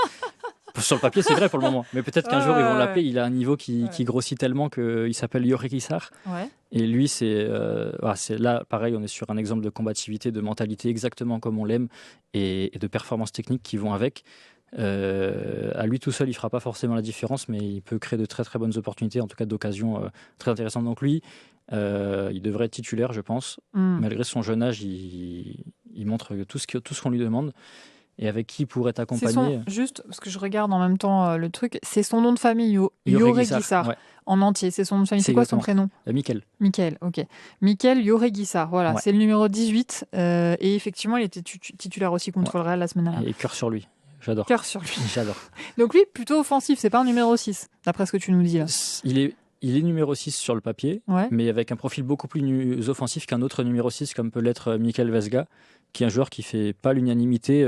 Sur le papier, c'est vrai pour le moment. Mais peut-être qu'un jour, ils vont l'appeler. Il a un niveau qui grossit tellement qu'il s'appelle Jorge Guissar. Ouais. Et lui, c'est là, pareil, on est sur un exemple de combativité, de mentalité exactement comme on l'aime et de performances techniques qui vont avec. À lui tout seul, il ne fera pas forcément la différence, mais il peut créer de très très bonnes opportunités, en tout cas d'occasions très intéressantes. Donc lui, il devrait être titulaire, je pense. Malgré son jeune âge, il montre tout ce qu'on lui demande. Et avec qui pourrait t'accompagner. Juste, parce que je regarde en même temps le truc, c'est son nom de famille, Jorge Guissar, en entier. C'est son nom de famille. C'est quoi son prénom ? Mickaël. Mickaël, ok. Mickaël Jorge Guissar, voilà. C'est le numéro 18. Et effectivement, il était titulaire aussi contre le Real la semaine dernière. Et cœur sur lui. J'adore. Cœur sur lui. J'adore. Donc lui, plutôt offensif, c'est pas un numéro 6, d'après ce que tu nous dis là. Il est numéro 6 sur le papier, mais avec un profil beaucoup plus offensif qu'un autre numéro 6, comme peut l'être Mikel Vesga, qui est un joueur qui ne fait pas l'unanimité.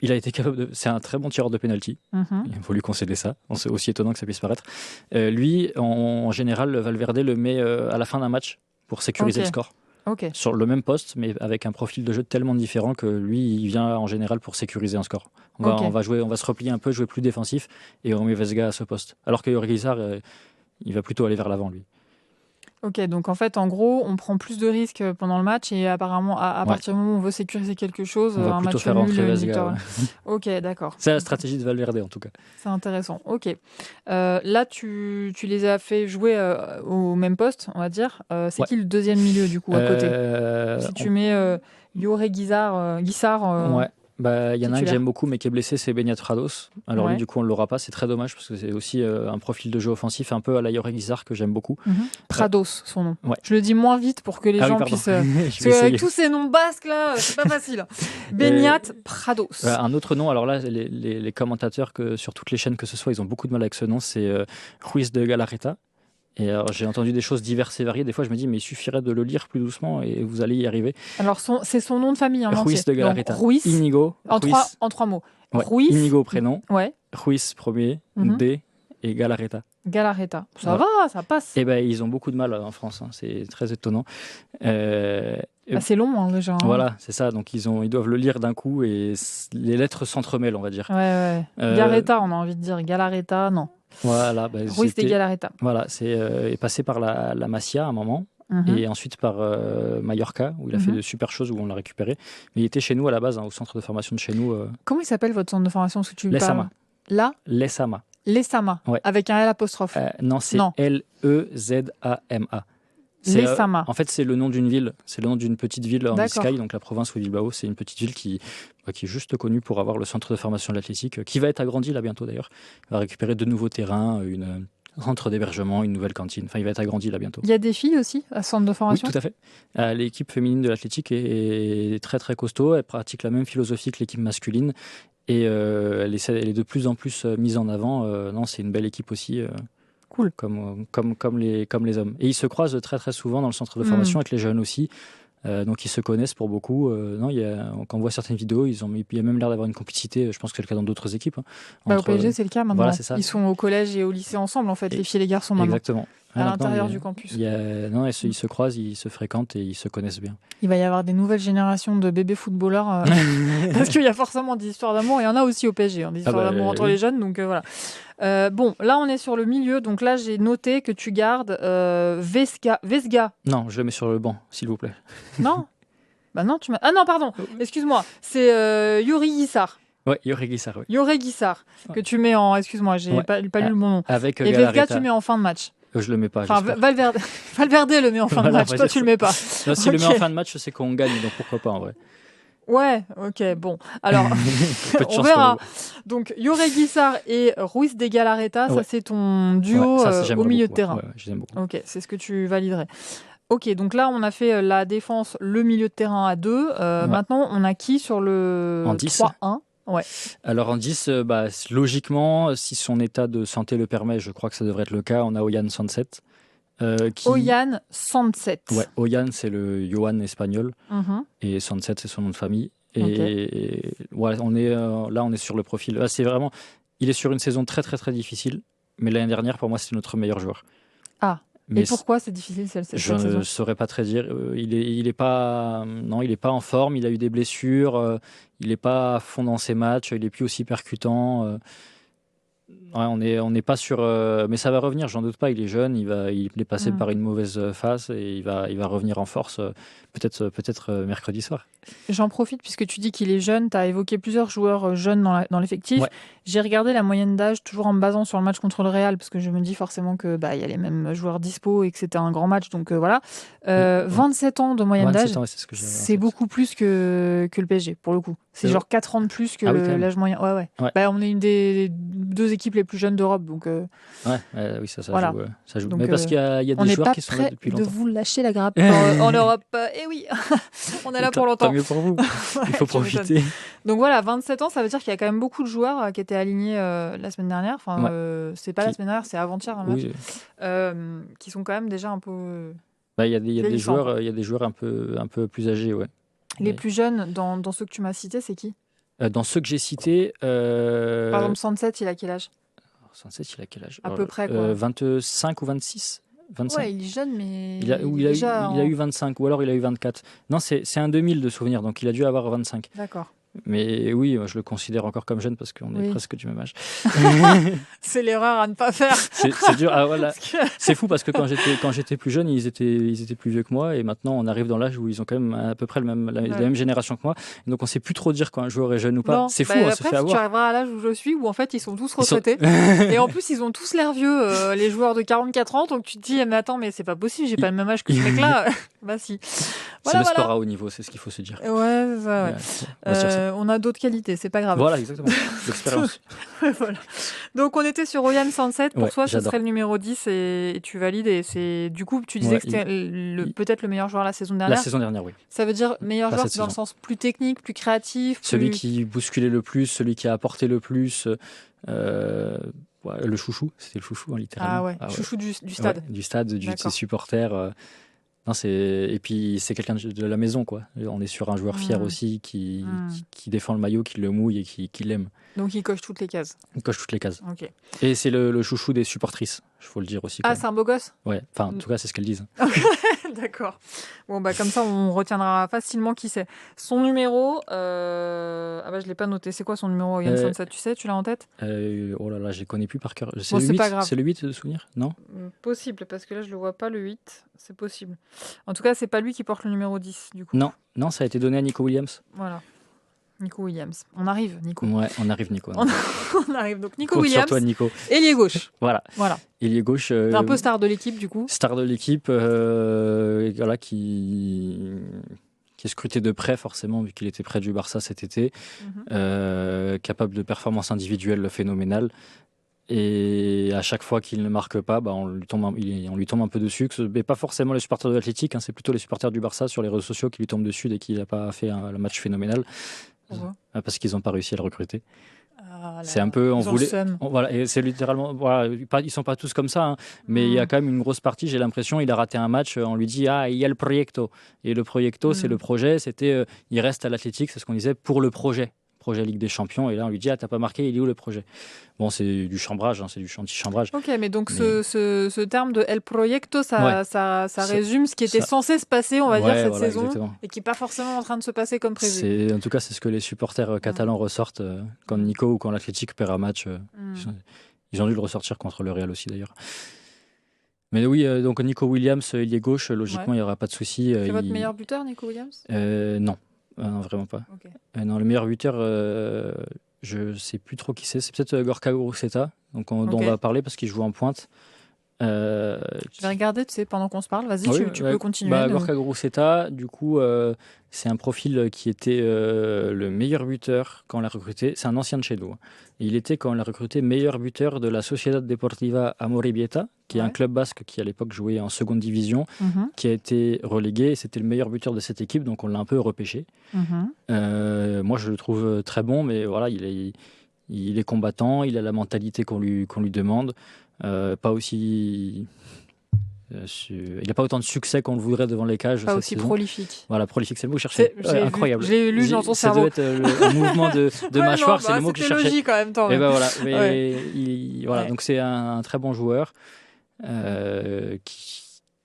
Il a été capable c'est un très bon tireur de penalty. Il faut lui concéder ça. C'est aussi étonnant que ça puisse paraître. Lui, en général, Valverde le met à la fin d'un match pour sécuriser le score. Sur le même poste, mais avec un profil de jeu tellement différent que lui, il vient en général pour sécuriser un score. On va se replier un peu, jouer plus défensif, et on met Vesga à ce poste. Alors que Jorge Guissar, il va plutôt aller vers l'avant, lui. Ok, donc en fait, en gros, on prend plus de risques pendant le match et apparemment, à partir du moment où on veut sécuriser quelque chose, on va un plutôt match faire rentrer Vesga. Ok, d'accord. C'est la stratégie de Valverde, en tout cas. C'est intéressant. Ok. Là, tu les as fait jouer au même poste, on va dire. C'est qui le deuxième milieu, du coup, à côté ? Si tu mets Jorge Guissar... Ouais. Il y en a un que j'aime beaucoup mais qui est blessé, c'est Beñat Prados. Alors lui, du coup, on ne l'aura pas, c'est très dommage parce que c'est aussi un profil de jeu offensif un peu à la Jorge Guissar que j'aime beaucoup. Prados, son nom. Je le dis moins vite pour que les gens puissent... parce qu'avec tous ces noms basques là, c'est pas facile. Beñat Prados. Un autre nom, alors là, les commentateurs sur toutes les chaînes que ce soit, ils ont beaucoup de mal avec ce nom, c'est Ruiz de Galarreta. Et alors, j'ai entendu des choses diverses et variées. Des fois, je me dis, mais il suffirait de le lire plus doucement et vous allez y arriver. Alors, c'est son nom de famille en entier. Ruiz de Galarreta. Ruiz, Inigo. En trois mots. Ruiz. Inigo, prénom. Ouais. Ruiz, premier. D. Et Galarreta. Galarreta. Ça va, ça passe. Eh ben, ils ont beaucoup de mal en France. C'est très étonnant. C'est long, déjà. Voilà, c'est ça. Donc, ils doivent le lire d'un coup et les lettres s'entremêlent, on va dire. Ouais. Galarreta, on a envie de dire. Galarreta, non. Voilà, Ruiz de Galarreta. Voilà, est passé par la Masia à un moment, et ensuite par Mallorca, où il a fait de super choses, où on l'a récupéré. Mais il était chez nous à la base, au centre de formation de chez nous. Comment il s'appelle votre centre de formation, ce que tu Lezama. Là Lezama. Lezama, avec un L apostrophe. Non, c'est Lezama. Lezama. En fait, c'est le nom d'une ville. C'est le nom d'une petite ville en D'accord. Biscaye, donc la province de Bilbao. C'est une petite ville qui est juste connue pour avoir le centre de formation de l'athlétique, qui va être agrandi là bientôt d'ailleurs. Il va récupérer de nouveaux terrains, un centre d'hébergement, une nouvelle cantine. Enfin, il va être agrandi là bientôt. Il y a des filles aussi à ce centre de Oui, formation? tout à fait. L'équipe féminine de l'athlétique est très très costaud. Elle pratique la même philosophie que l'équipe masculine. Et elle est de plus en plus mise en avant. Non, c'est une belle équipe aussi. Cool. Comme les hommes. Et ils se croisent très très souvent dans le centre de formation avec les jeunes aussi. Donc ils se connaissent pour beaucoup. Non, quand on voit certaines vidéos, il y a même l'air d'avoir une complicité. Je pense que c'est le cas dans d'autres équipes. Au PSG, c'est le cas maintenant. Voilà, c'est ça. Ils sont au collège et au lycée ensemble, en fait, les filles et les garçons maintenant. Exactement. À l'intérieur du campus. Ils se croisent, ils se fréquentent et ils se connaissent bien. Il va y avoir des nouvelles générations de bébés footballeurs. Parce qu'il y a forcément des histoires d'amour. Il y en a aussi au PSG, des histoires d'amour entre les jeunes. Donc voilà. Bon, là, on est sur le milieu. Donc là, j'ai noté que tu gardes Vesga. Non, je le mets sur le banc, s'il vous plaît. Non. Bah non, tu m'as. Ah non, pardon. Excuse-moi. C'est Yuri Guissard. Ouais, Yuri Guissard. Oui. Yuri Guissard que tu mets en. Excuse-moi, j'ai pas lu le bon nom. Avec et Vesga, tu mets en fin de match. Je le mets pas. Enfin, Valverde le met en fin de match. Toi, tu le mets pas. Non, si le met en fin de match, c'est qu'on gagne, donc pourquoi pas en vrai. Ouais, ok, bon. Alors, on verra. Donc, Yuri Guissard et Ruiz de Galarreta, ça c'est ton duo au milieu de terrain. Ouais, je l'aime beaucoup. Ok, c'est ce que tu validerais. Ok, donc là, on a fait la défense, le milieu de terrain à 2. Maintenant, on a qui sur le 3-1 ? Ouais. Alors en 10, logiquement, si son état de santé le permet, je crois que ça devrait être le cas, on a Oyan Sanset. Oyan Sanset. Ouais, Oyan, c'est le Johan espagnol, et Sanset, c'est son nom de famille. Et voilà, on est sur le profil. Là, il est sur une saison très très très difficile, mais l'année dernière, pour moi, c'était notre meilleur joueur. Ah. Mais pourquoi c'est difficile cette saison ? Je ne saurais pas très dire. Il est pas en forme. Il a eu des blessures. Il n'est pas à fond dans ses matchs. Il est plus aussi percutant. On n'est pas sur. Mais ça va revenir. J'en doute pas. Il est jeune. Il est passé par une mauvaise phase et il va revenir en force. Peut-être mercredi soir. J'en profite puisque tu dis qu'il est jeune. Tu as évoqué plusieurs joueurs jeunes dans l'effectif. Ouais. J'ai regardé la moyenne d'âge toujours en me basant sur le match contre le Real parce que je me dis forcément que y a les mêmes joueurs dispo et que c'était un grand match. Donc voilà. 27 ans de moyenne d'âge, c'est beaucoup plus que le PSG pour le coup. C'est genre 4 ans de plus que l'âge moyen. Ouais. On est une des 2 équipes les plus jeunes d'Europe. Donc, oui, ça joue. Donc, mais parce qu'il y a des joueurs qui sont là depuis longtemps. On n'est pas prêt de vous lâcher la grappe en Europe. Eh oui, on est là pour longtemps. Tant mieux pour vous. Il faut profiter. Donc voilà, 27 ans, ça veut dire qu'il y a quand même beaucoup de joueurs qui étaient alignés la semaine dernière. Enfin, c'est pas la semaine dernière, c'est avant-hier le match. Qui sont quand même déjà un peu. Il y a des joueurs un peu plus âgés, ouais. Les plus jeunes dans ceux que tu m'as cités, c'est qui ? Dans ceux que j'ai cités. Par exemple, Sanset, il a quel âge ? Sanset, il a quel âge ? À peu près, quoi. 25 ou 26 25. Ouais, il est jeune, mais. Il a eu 25, ou alors il a eu 24. Non, c'est un 2000 de souvenir, donc il a dû avoir 25. D'accord. Mais oui, je le considère encore comme jeune parce qu'on est presque du même âge. C'est l'erreur à ne pas faire. C'est dur. Ah, voilà. C'est fou parce que quand j'étais plus jeune, ils étaient plus vieux que moi et maintenant on arrive dans l'âge où ils ont quand même à peu près la même génération que moi. Et donc on sait plus trop dire quand un joueur est jeune ou pas. C'est fou, on se fait avoir. Tu arriveras à l'âge où je suis où en fait ils sont tous retraités. Et en plus ils ont tous l'air vieux, les joueurs de 44 ans. Donc tu te dis mais attends, mais c'est pas possible, j'ai pas le même âge que ce mec-là. Bah si. Voilà, c'est le sport à haut niveau, c'est ce qu'il faut se dire. Ouais, c'est ça. Ouais. On a d'autres qualités, c'est pas grave. Voilà, exactement. L'expérience. Voilà. Donc on était sur Oyan Sanset. Pour toi, ce serait le numéro 10 et tu valides. Et c'est du coup, tu disais que c'était peut-être le meilleur joueur la saison dernière. La saison dernière, oui. Ça veut dire meilleur joueur dans le sens plus technique, plus créatif. Celui qui bousculait le plus, celui qui a apporté le plus. Le chouchou, c'était le chouchou, littéralement. Chouchou du stade. Du stade, de ses supporters. Non, et puis c'est quelqu'un de la maison, quoi. On est sur un joueur fier aussi qui défend le maillot, qui le mouille et qui l'aime. Donc il coche toutes les cases. Il coche toutes les cases. Okay. Et c'est le chouchou des supportrices, il faut le dire aussi. C'est un beau gosse ? Ouais, enfin en tout cas c'est ce qu'elles disent. D'accord. Bon comme ça on retiendra facilement qui c'est. Son numéro, je l'ai pas noté. C'est quoi son numéro, Oyan Sanset ? Tu sais, tu l'as en tête ? Oh là là, je les connais plus par cœur. C'est pas grave. C'est le 8 de souvenir ? Non ? Possible, parce que là je le vois pas le 8. C'est possible. En tout cas, c'est pas lui qui porte le numéro 10 du coup. Non, ça a été donné à Nico Williams. Voilà. Nico Williams. On arrive, Nico. Ouais, on arrive, Nico. On arrive. Donc, Nico Compte Williams, sur toi, Nico. ailier gauche. Voilà. Ailier gauche. T'es un peu star de l'équipe, du coup. Star de l'équipe, voilà, qui est scruté de près, forcément, vu qu'il était près du Barça cet été. Capable de performances individuelles phénoménales. Et à chaque fois qu'il ne marque pas, on lui tombe un peu dessus. Mais pas forcément les supporters de l'Athletic, c'est plutôt les supporters du Barça sur les réseaux sociaux qui lui tombent dessus dès qu'il n'a pas fait le match phénoménal. Parce qu'ils n'ont pas réussi à le recruter. C'est un peu, voilà, et c'est littéralement, voilà, ils sont pas tous comme ça, mais il y a quand même une grosse partie. J'ai l'impression, il a raté un match, on lui dit il y a le proyecto, et le proyecto, c'est le projet. C'était, il reste à l'Athletic, c'est ce qu'on disait pour le projet Ligue des Champions, et là on lui dit t'as pas marqué, il est où le projet? Bon, c'est du chambrage, c'est du anti-chambrage. Ok, mais donc ce terme de El Proyecto, ça résume ce qui était censé se passer, on va dire, cette saison, exactement. Et qui n'est pas forcément en train de se passer comme prévu. En tout cas, c'est ce que les supporters catalans ressortent quand Nico ou quand l'Athletic perd un match. Ils ont dû le ressortir contre le Real aussi, d'ailleurs. Mais oui, donc Nico Williams, ailier gauche, logiquement, il n'y aura pas de souci. C'est votre meilleur buteur, Nico Williams? Non. Non, vraiment pas. Okay. Non, le meilleur buteur, je sais plus trop qui c'est. C'est peut-être Gorka Guruzeta, dont on va parler parce qu'il joue en pointe. Je vais regarder, pendant qu'on se parle. Vas-y, tu peux continuer. Gorka Guruzeta, du coup, c'est un profil qui était le meilleur buteur quand on l'a recruté. C'est un ancien de chez nous. Il était, quand on l'a recruté, meilleur buteur de la Sociedad Deportiva Amorebieta, qui est un club basque qui, à l'époque, jouait en seconde division, qui a été relégué. C'était le meilleur buteur de cette équipe, donc on l'a un peu repêché. Moi, je le trouve très bon, mais voilà, il est combattant, il a la mentalité qu'on lui demande. Pas aussi... il n'a pas autant de succès qu'on le voudrait devant les cages. Pas aussi saison. Prolifique. Voilà, prolifique, c'est le mot que je cherchais. Incroyable. Je l'ai lu dans ton cerveau. Ça doit être un mouvement de mâchoire, c'est le mot que je cherchais. C'est logique en même temps. Et voilà. Voilà. Donc c'est un très bon joueur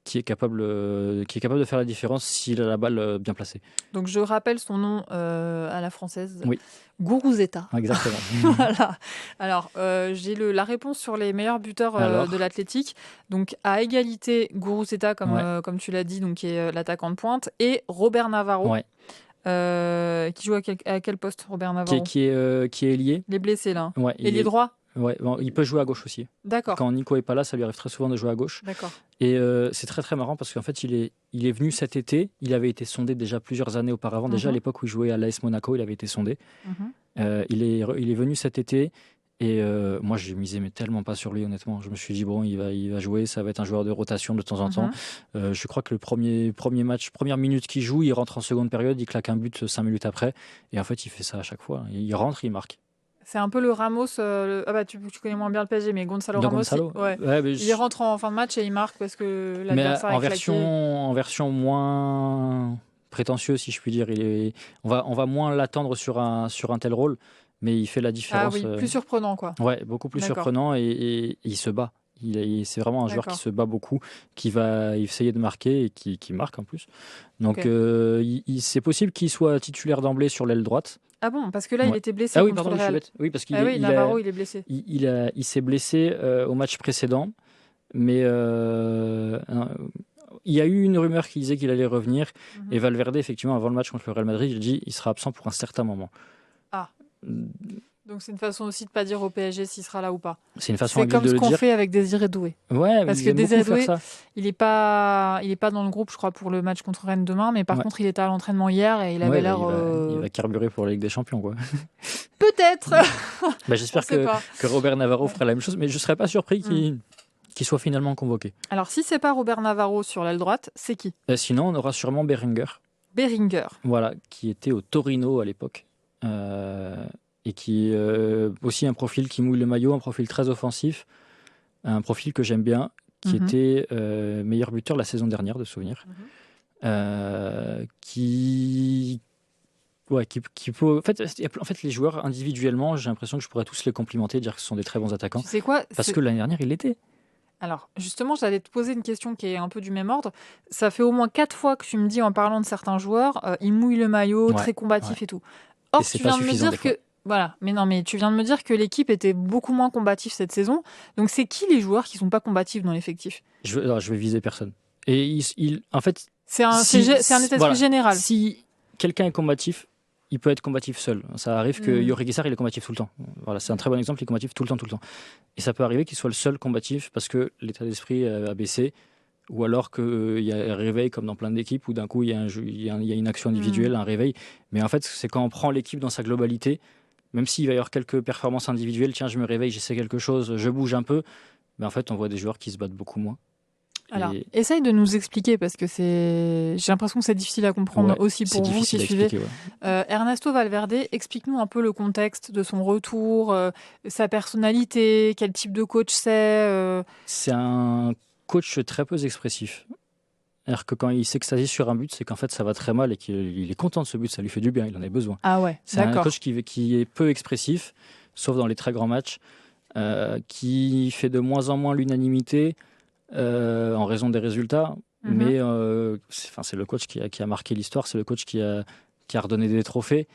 qui est capable de faire la différence s'il a la balle bien placée. Donc je rappelle son nom à la française. Oui. Guruzeta. Exactement. Voilà. Alors, j'ai la réponse sur les meilleurs buteurs de l'Athletic. Donc, à égalité, Guruzeta, comme tu l'as dit, donc, qui est l'attaquant de pointe, et Robert Navarro, qui joue à quel poste, Robert Navarro? Qui est ailier. Il est blessé, là. Ouais, ailier droit? Ouais, il peut jouer à gauche aussi. D'accord. Quand Nico est pas là, ça lui arrive très souvent de jouer à gauche. D'accord. Et c'est très très marrant parce qu'en fait, il est venu cet été. Il avait été sondé déjà plusieurs années auparavant. Déjà à l'époque où il jouait à l'AS Monaco, il avait été sondé. Il est venu cet été. Et moi, je misais mais tellement pas sur lui, honnêtement. Je me suis dit, bon, il va jouer, ça va être un joueur de rotation de temps en temps. Je crois que le premier match, première minute qu'il joue, il rentre en seconde période, il claque un but 5 minutes après. Et en fait, il fait ça à chaque fois. Il rentre, il marque. C'est un peu le Ramos. Tu connais moins bien le PSG, mais Gonzalo Ramos. Il rentre en fin de match et il marque parce que l'adversaire est claqué. En version moins prétentieuse, si je puis dire. On va moins l'attendre sur un tel rôle, mais il fait la différence. Ah oui, plus surprenant, quoi. Ouais, beaucoup plus surprenant et il se bat. C'est vraiment un joueur qui se bat beaucoup, qui va essayer de marquer et qui marque en plus. Donc c'est possible qu'il soit titulaire d'emblée sur l'aile droite. Ah bon, parce que là, il était blessé. Ah oui, pardon, je suis bête. Oui, parce qu'il Navarro, il est blessé. Il s'est blessé au match précédent, mais il y a eu une rumeur qui disait qu'il allait revenir. Et Valverde, effectivement, avant le match contre le Real Madrid, il dit qu'il sera absent pour un certain moment. Ah. Donc c'est une façon aussi de ne pas dire au PSG s'il sera là ou pas. C'est une façon de le dire. C'est comme ce qu'on fait avec Désiré Doué. Ouais, parce que Désiré Doué, il n'est pas dans le groupe, je crois, pour le match contre Rennes demain, mais par contre, il était à l'entraînement hier et il avait l'air... Il va carburer pour la Ligue des Champions, quoi. Peut-être. J'espère que Robert Navarro fera la même chose, mais je ne serais pas surpris qu'il soit finalement convoqué. Alors, si c'est pas Robert Navarro sur l'aile droite, c'est qui? Sinon, on aura sûrement Berenguer. Voilà, qui était au Torino à l'époque. Et qui est aussi un profil qui mouille le maillot, un profil très offensif, un profil que j'aime bien, qui était meilleur buteur la saison dernière, de souvenir, qui peut... En fait, les joueurs, individuellement, j'ai l'impression que je pourrais tous les complimenter, dire que ce sont des très bons attaquants. Tu sais quoi? Parce que l'année dernière, il l'était. Alors, justement, j'allais te poser une question qui est un peu du même ordre. Ça fait au moins 4 fois que tu me dis, en parlant de certains joueurs, ils mouillent le maillot, très combatif et tout. Or, tu viens de me dire que... Voilà, mais tu viens de me dire que l'équipe était beaucoup moins combative cette saison. Donc c'est qui les joueurs qui sont pas combatifs dans l'effectif? Je vais viser personne. Et en fait, c'est un état d'esprit général. Si quelqu'un est combatif, il peut être combatif seul. Ça arrive que Yuri Guissard, il est combatif tout le temps. Voilà, c'est un très bon exemple, il est combatif tout le temps. Et ça peut arriver qu'il soit le seul combatif parce que l'état d'esprit a baissé, ou alors qu'il y a un réveil comme dans plein d'équipes où d'un coup il y a une action individuelle, un réveil. Mais en fait, c'est quand on prend l'équipe dans sa globalité, même s'il va y avoir quelques performances individuelles, tiens, je me réveille, j'essaie quelque chose, je bouge un peu, mais en fait, on voit des joueurs qui se battent beaucoup moins. Alors, essaye de nous expliquer, parce que j'ai l'impression que c'est difficile à comprendre aussi pour vous qui suivez. Ernesto Valverde, explique-nous un peu le contexte de son retour, sa personnalité, quel type de coach c'est. C'est un coach très peu expressif. C'est-à-dire que quand il s'extasie sur un but, c'est qu'en fait ça va très mal et qu'il est content de ce but, ça lui fait du bien, il en a besoin. Ah ouais, c'est un coach qui est peu expressif, sauf dans les très grands matchs, qui fait de moins en moins l'unanimité, en raison des résultats, mais c'est le coach qui a marqué l'histoire, c'est le coach qui a redonné des trophées.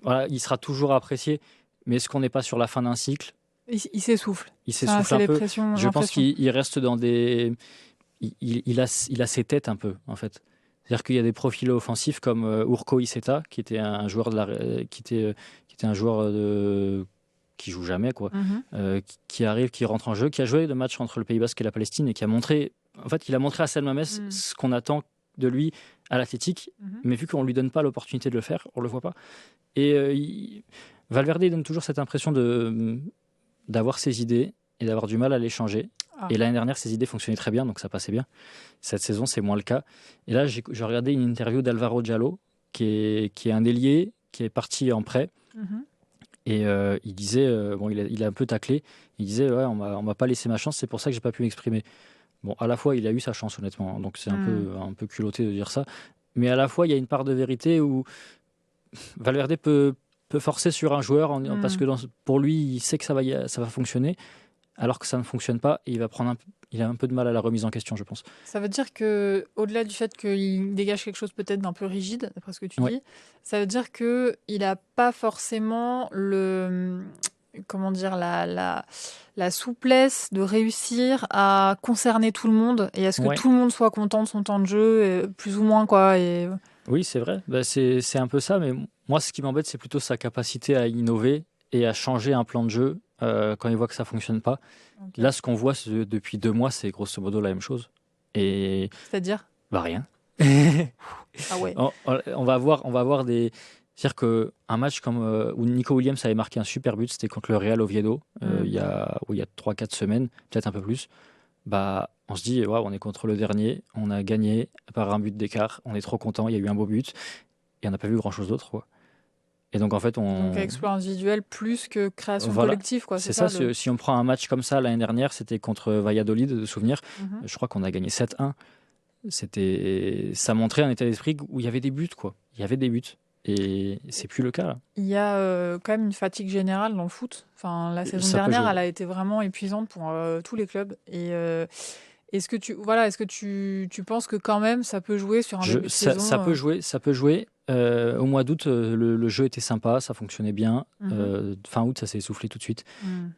Voilà, il sera toujours apprécié, mais est-ce qu'on n'est pas sur la fin d'un cycle ? Il s'essouffle. Il s'essouffle un peu. Je pense qu'il reste dans des... Il a ses têtes un peu, en fait. C'est-à-dire qu'il y a des profils offensifs comme Urko Iseta, qui était un joueur qui était un joueur qui joue jamais, quoi, qui arrive, qui rentre en jeu, qui a joué le match entre le Pays Basque et la Palestine et qui a montré, en fait, il a montré à Selma Metz ce qu'on attend de lui à l'Athletic, mais vu qu'on lui donne pas l'opportunité de le faire, on le voit pas. Et Valverde donne toujours cette impression d'avoir ses idées et d'avoir du mal à les changer. Et l'année dernière, ses idées fonctionnaient très bien, donc ça passait bien. Cette saison, c'est moins le cas. Et là, j'ai regardé une interview d'Alvaro Diallo, qui est un ailier, qui est parti en prêt. Et il disait, il a un peu taclé, il disait, ouais, on m'a pas laissé ma chance, c'est pour ça que j'ai pas pu m'exprimer. Bon, à la fois, il a eu sa chance, honnêtement, donc c'est un peu culotté de dire ça. Mais à la fois, il y a une part de vérité où Valverde peut forcer sur un joueur parce que pour lui, il sait que ça va fonctionner, alors que ça ne fonctionne pas, et il a un peu de mal à la remise en question, je pense. Ça veut dire que, au-delà du fait qu'il dégage quelque chose peut-être d'un peu rigide, d'après ce que tu dis, ça veut dire qu'il n'a pas forcément la souplesse de réussir à concerner tout le monde et à ce que tout le monde soit content de son temps de jeu, plus ou moins, quoi. Oui, c'est vrai. C'est un peu ça, mais moi, ce qui m'embête, c'est plutôt sa capacité à innover et à changer un plan de jeu quand il voit que ça ne fonctionne pas. Okay. Là, ce qu'on voit depuis 2 mois, c'est grosso modo la même chose. Et... C'est-à-dire ? Rien. Ah ouais. On va avoir des... C'est-à-dire qu'un match comme où Nico Williams avait marqué un super but, c'était contre le Real Oviedo, il y a 3-4 semaines, peut-être un peu plus. On se dit, on est contre le dernier, on a gagné par un but d'écart, on est trop content, il y a eu un beau but, et on n'a pas vu grand-chose d'autre, quoi. Et donc en fait, donc exploit individuel plus que création collective, quoi. C'est ça. Si on prend un match comme ça l'année dernière, c'était contre Valladolid, de souvenir. Je crois qu'on a gagné 7-1. Ça montrait un état d'esprit où il y avait des buts, quoi. Il y avait des buts. Et c'est plus le cas, là. Il y a quand même une fatigue générale dans le foot. Enfin, la saison dernière, elle a été vraiment épuisante pour tous les clubs. Et est-ce que tu penses que quand même ça peut jouer sur un début de saison Ça peut jouer. Au mois d'août, le jeu était sympa, ça fonctionnait bien. Fin août, ça s'est essoufflé tout de suite.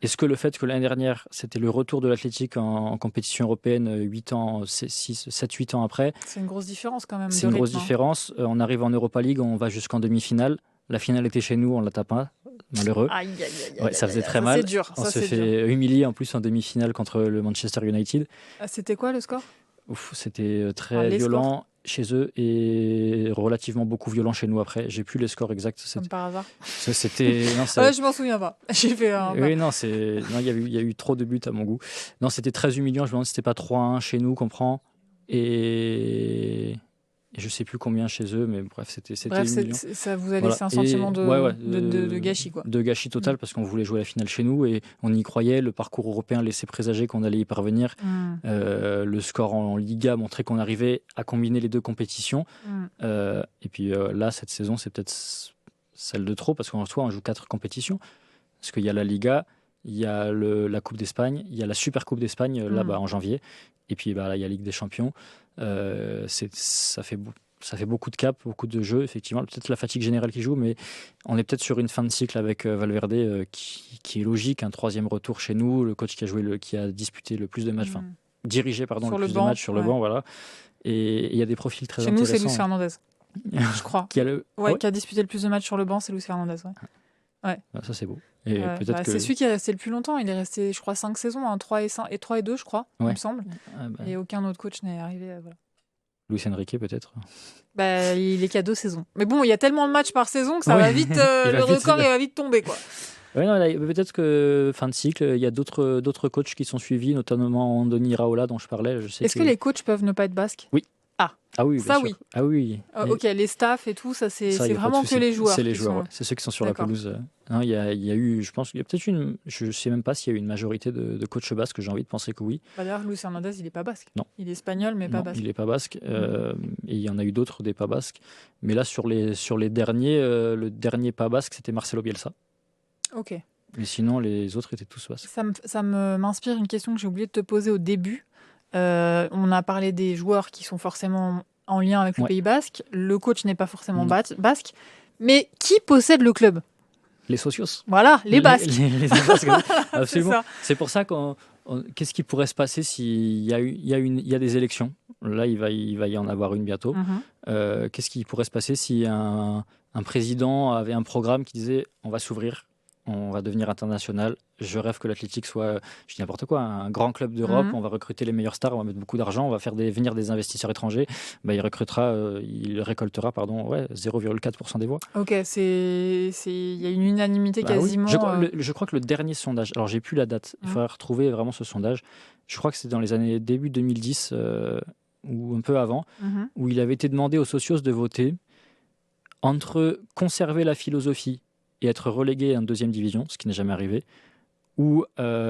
Est-ce que le fait que l'année dernière, c'était le retour de l'Athletic en compétition européenne 7-8 ans après... C'est une grosse différence quand même. C'est une grosse différence. On arrive en Europa League, on va jusqu'en demi-finale. La finale était chez nous, on la tape pas. Malheureux. Ça faisait très mal. C'est dur. On se fait humilier en plus en demi-finale contre le Manchester United. C'était quoi le score ? C'était très violent chez eux et relativement beaucoup violent chez nous après. J'ai plus les scores exacts. Comme par hasard. Je m'en souviens pas. J'ai fait un... Oui, il y a eu trop de buts à mon goût. Non, c'était très humiliant. Je me demande si c'était pas 3-1 chez nous qu'on prend. Et je sais plus combien chez eux, mais bref, c'était humiliant. Ça vous a laissé un sentiment de gâchis, quoi. De gâchis total, parce qu'on voulait jouer la finale chez nous et on y croyait. Le parcours européen laissait présager qu'on allait y parvenir. Le score en Liga montrait qu'on arrivait à combiner les deux compétitions. Et puis là, cette saison, c'est peut-être celle de trop, parce qu'en soi, on joue 4 compétitions. Parce qu'il y a la Liga, il y a la Coupe d'Espagne, il y a la Super Coupe d'Espagne là-bas en janvier. Et puis là, il y a la Ligue des Champions. Ça fait beaucoup de caps, beaucoup de jeux, effectivement. Peut-être la fatigue générale qui joue, mais on est peut-être sur une fin de cycle avec Valverde qui est logique. Un 3e retour chez nous, le coach qui a disputé le plus de matchs, dirigé le plus de matchs sur le banc, voilà. Et il y a des profils très intéressants. Chez nous, c'est Luis Fernandez. je crois. Qui a disputé le plus de matchs sur le banc, c'est Luis Fernandez. Ouais. Ça, c'est beau. Et peut-être que... C'est celui qui est resté le plus longtemps. Il est resté, je crois, 5 saisons, 3 et 2, je crois, il me semble. Et aucun autre coach n'est arrivé. Voilà. Luis Enrique, peut-être. Il est qu'à 2 saisons. Mais bon, il y a tellement de matchs par saison que ça va vite. Le record, il va vite tomber, quoi. Ouais, non, peut-être que fin de cycle, il y a d'autres coachs qui sont suivis, notamment Andoni Iraola, dont je parlais. Est-ce que les coachs peuvent ne pas être basques ? Oui. Ah oui, ça, bien sûr. Ah oui. Ok, les staffs et tout, ça, c'est vraiment que les joueurs. C'est les joueurs, c'est ceux qui sont sur la pelouse. Non, il y a eu, je pense qu'il y a peut-être je ne sais même pas s'il y a eu une majorité de coachs basques, j'ai envie de penser que oui. D'ailleurs, Luis Hernandez, il n'est pas basque. Non. Il est espagnol, mais pas basque. Il n'est pas basque. Et il y en a eu d'autres des pas basques. Mais là, sur les derniers, le dernier pas basque, c'était Marcelo Bielsa. Ok. Mais sinon, les autres étaient tous basques. Ça m'inspire une question que j'ai oublié de te poser au début. On a parlé des joueurs qui sont forcément en lien avec le Pays basque. Le coach n'est pas forcément basque. Mais qui possède le club ? Les socios. Voilà, les basques. Les basques. Absolument. C'est pour ça qu'est-ce qui pourrait se passer s'il y a des élections ? Là, il va y en avoir une bientôt. Qu'est-ce qui pourrait se passer si un président avait un programme qui disait on va s'ouvrir, on va devenir international. Je rêve que l'Athletic soit, je dis n'importe quoi, un grand club d'Europe. On va recruter les meilleures stars, on va mettre beaucoup d'argent, on va faire venir des investisseurs étrangers. Il récoltera 0,4% des voix. Ok, il y a une unanimité quasiment. Oui. Je crois que le dernier sondage, alors j'ai plus la date, il faudrait retrouver vraiment ce sondage. Je crois que c'est dans les années début 2010 ou un peu avant, où il avait été demandé aux socios de voter entre conserver la philosophie et être relégué en deuxième division, ce qui n'est jamais arrivé, ou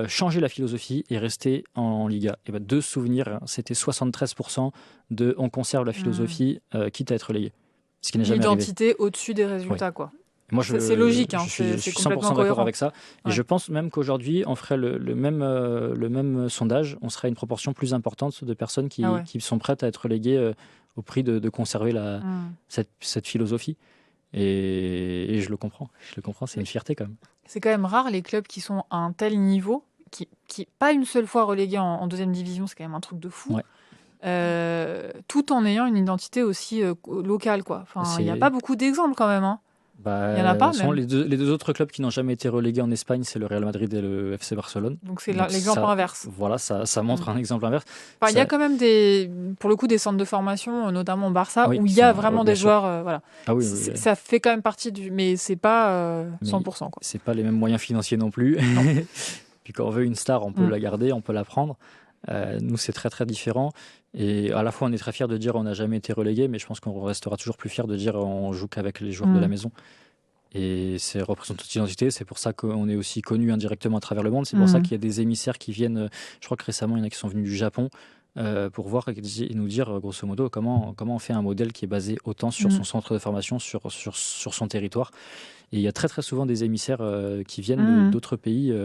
changer la philosophie et rester en Liga. Et deux souvenirs, c'était 73% de on conserve la philosophie, quitte à être relégué. Ce qui n'est jamais arrivé. L'identité au-dessus des résultats, quoi. Moi, c'est logique, je suis 100% d'accord avec ça. Et je pense même qu'aujourd'hui, on ferait le même sondage, on serait à une proportion plus importante de personnes qui sont prêtes à être reléguées au prix de conserver cette philosophie. Et je le comprends, c'est une fierté quand même. C'est quand même rare les clubs qui sont à un tel niveau, qui pas une seule fois relégués en deuxième division, c'est quand même un truc de fou, tout en ayant une identité aussi locale, quoi. Enfin, il n'y a pas beaucoup d'exemples quand même. Il n'y en a pas même. Les deux autres clubs qui n'ont jamais été relégués en Espagne, c'est le Real Madrid et le FC Barcelone. Donc c'est l'exemple inverse. Voilà, ça montre un exemple inverse. Il y a quand même pour le coup des centres de formation, notamment au Barça, où il y a vraiment des joueurs. Voilà. Ah oui, ça fait quand même partie mais c'est pas 100%. Quoi. C'est pas les mêmes moyens financiers non plus. Puis quand on veut une star, on peut la garder, on peut la prendre. Nous, c'est très très différent. Et à la fois, on est très fiers de dire on n'a jamais été relégué, mais je pense qu'on restera toujours plus fiers de dire on joue qu'avec les joueurs de la maison. Et c'est représente toute identité. C'est pour ça qu'on est aussi connu indirectement à travers le monde. C'est pour ça qu'il y a des émissaires qui viennent. Je crois que récemment, il y en a qui sont venus du Japon pour voir et nous dire, grosso modo, comment on fait un modèle qui est basé autant sur son centre de formation, sur son territoire. Et il y a très très souvent des émissaires qui viennent d'autres pays.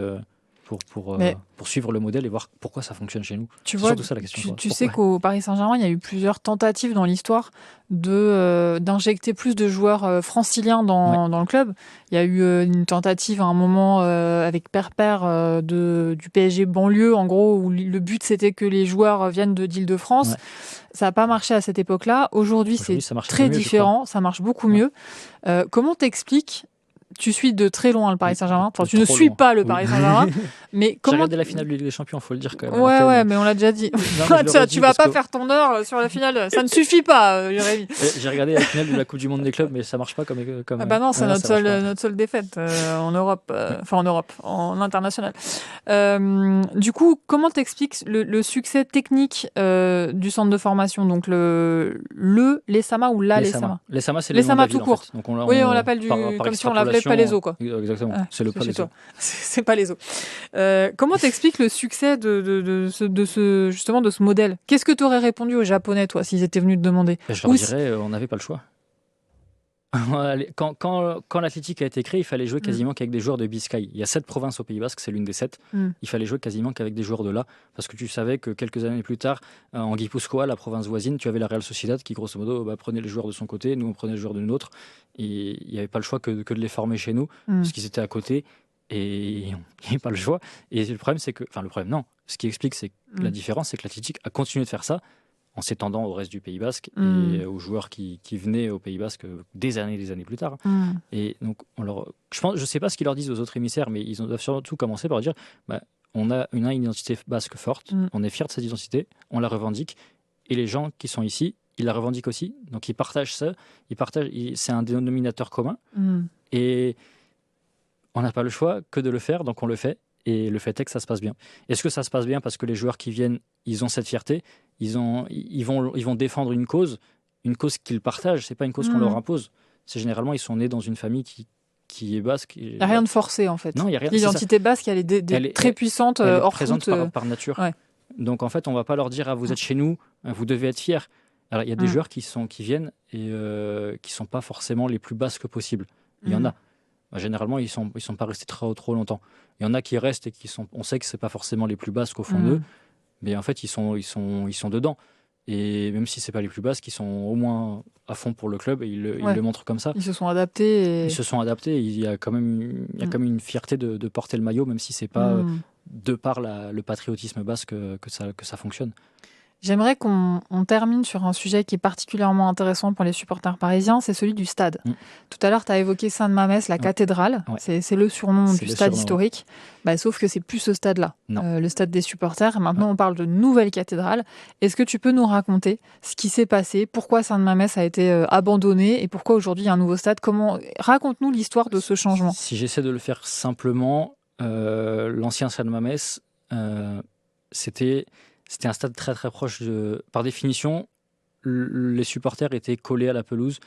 Pour suivre le modèle et voir pourquoi ça fonctionne chez nous. Tu vois, ça, la question, tu sais qu'au Paris Saint-Germain, il y a eu plusieurs tentatives dans l'histoire d'injecter plus de joueurs franciliens dans le club. Il y a eu une tentative à un moment avec Perper du PSG banlieue, en gros, où le but c'était que les joueurs viennent d'Île-de-France. Ça n'a pas marché à cette époque-là. Aujourd'hui c'est très différent, ça marche beaucoup mieux. Comment t'expliques? Tu suis de très loin le Paris Saint-Germain. Enfin, tu ne suis pas le Paris Saint-Germain. Mais j'ai regardé la finale de Ligue des Champions, il faut le dire quand même. Ouais, mais on l'a déjà dit. Tu vas pas faire ton heure sur la finale. Ça ne suffit pas, Jérémy. J'ai regardé la finale de la Coupe du Monde des clubs, mais ça marche pas comme. Ah bah non, c'est notre seule défaite en Europe. En international. Du coup, comment t'expliques le succès technique du centre de formation, donc l'ESAMA ou l'ESAMA? L'ESAMA, c'est l'ESAMA tout court. Donc oui, on l'appelle comme si on l'appelait Palaiso, quoi. Exactement. C'est le Palaiso. C'est Palaiso. Comment t'expliques le succès de ce modèle? Qu'est-ce que tu aurais répondu aux Japonais, toi, s'ils étaient venus te demander? Je leur dirais, on n'avait pas le choix. Quand l'Athletic a été créé, il fallait jouer quasiment qu'avec des joueurs de Biscaye. Il y a 7 provinces au Pays Basque, c'est l'une des 7. Il fallait jouer quasiment qu'avec des joueurs de là, parce que tu savais que quelques années plus tard, en Guipuscoa, la province voisine, tu avais la Real Sociedad qui, grosso modo, prenait les joueurs de son côté, nous on prenait les joueurs de notre. Et il n'y avait pas le choix que de les former chez nous, parce qu'ils étaient à côté. Et il n'y avait pas le choix. Et le problème, c'est que... Enfin, le problème, non. Ce qui explique, c'est que la différence, c'est que l'Athletic a continué de faire ça en s'étendant au reste du Pays Basque et aux joueurs qui venaient au Pays Basque des années plus tard. Et donc, je sais pas ce qu'ils leur disent aux autres émissaires, mais ils doivent surtout commencer par dire on a une identité basque forte, on est fiers de cette identité, on la revendique, et les gens qui sont ici, ils la revendiquent aussi. Donc, ils partagent ça, c'est un dénominateur commun, et on n'a pas le choix que de le faire, donc on le fait. Et le fait est que ça se passe bien. Est-ce que ça se passe bien parce que les joueurs qui viennent, ils ont cette fierté, ils vont défendre une cause qu'ils partagent, c'est pas une cause qu'on leur impose. C'est généralement, ils sont nés dans une famille qui est basque. Il n'y a rien de forcé, en fait. Non, il y a rien. L'identité basque, elle est très puissante, elle est hors présente foot. par nature. Ouais. Donc, en fait, on va pas leur dire, vous êtes chez nous, vous devez être fiers. Alors, il y a des joueurs qui viennent et qui sont pas forcément les plus basques possibles. Il y en a. Généralement, ils sont pas restés trop longtemps. Il y en a qui restent et on sait que c'est pas forcément les plus basques au fond d'eux, mais en fait, ils sont dedans. Et même si c'est pas les plus basques, ils sont au moins à fond pour le club et ils le montrent comme ça. Ils se sont adaptés. Ils se sont adaptés. Il y a quand même une fierté de porter le maillot, même si c'est pas de par le patriotisme basque que ça fonctionne. J'aimerais qu'on termine sur un sujet qui est particulièrement intéressant pour les supporters parisiens, c'est celui du stade. Tout à l'heure, tu as évoqué Sainte-Mamès, la cathédrale. Ouais. C'est le surnom du stade historique. Sauf que c'est plus ce stade-là, le stade des supporters. Maintenant, on parle de nouvelle cathédrale. Est-ce que tu peux nous raconter ce qui s'est passé, pourquoi Sainte-Mamès a été abandonnée et pourquoi aujourd'hui il y a un nouveau stade? Raconte-nous l'histoire de ce changement. Si j'essaie de le faire simplement, l'ancien Sainte-Mamès, c'était un stade très très proche par définition, les supporters étaient collés à la pelouse.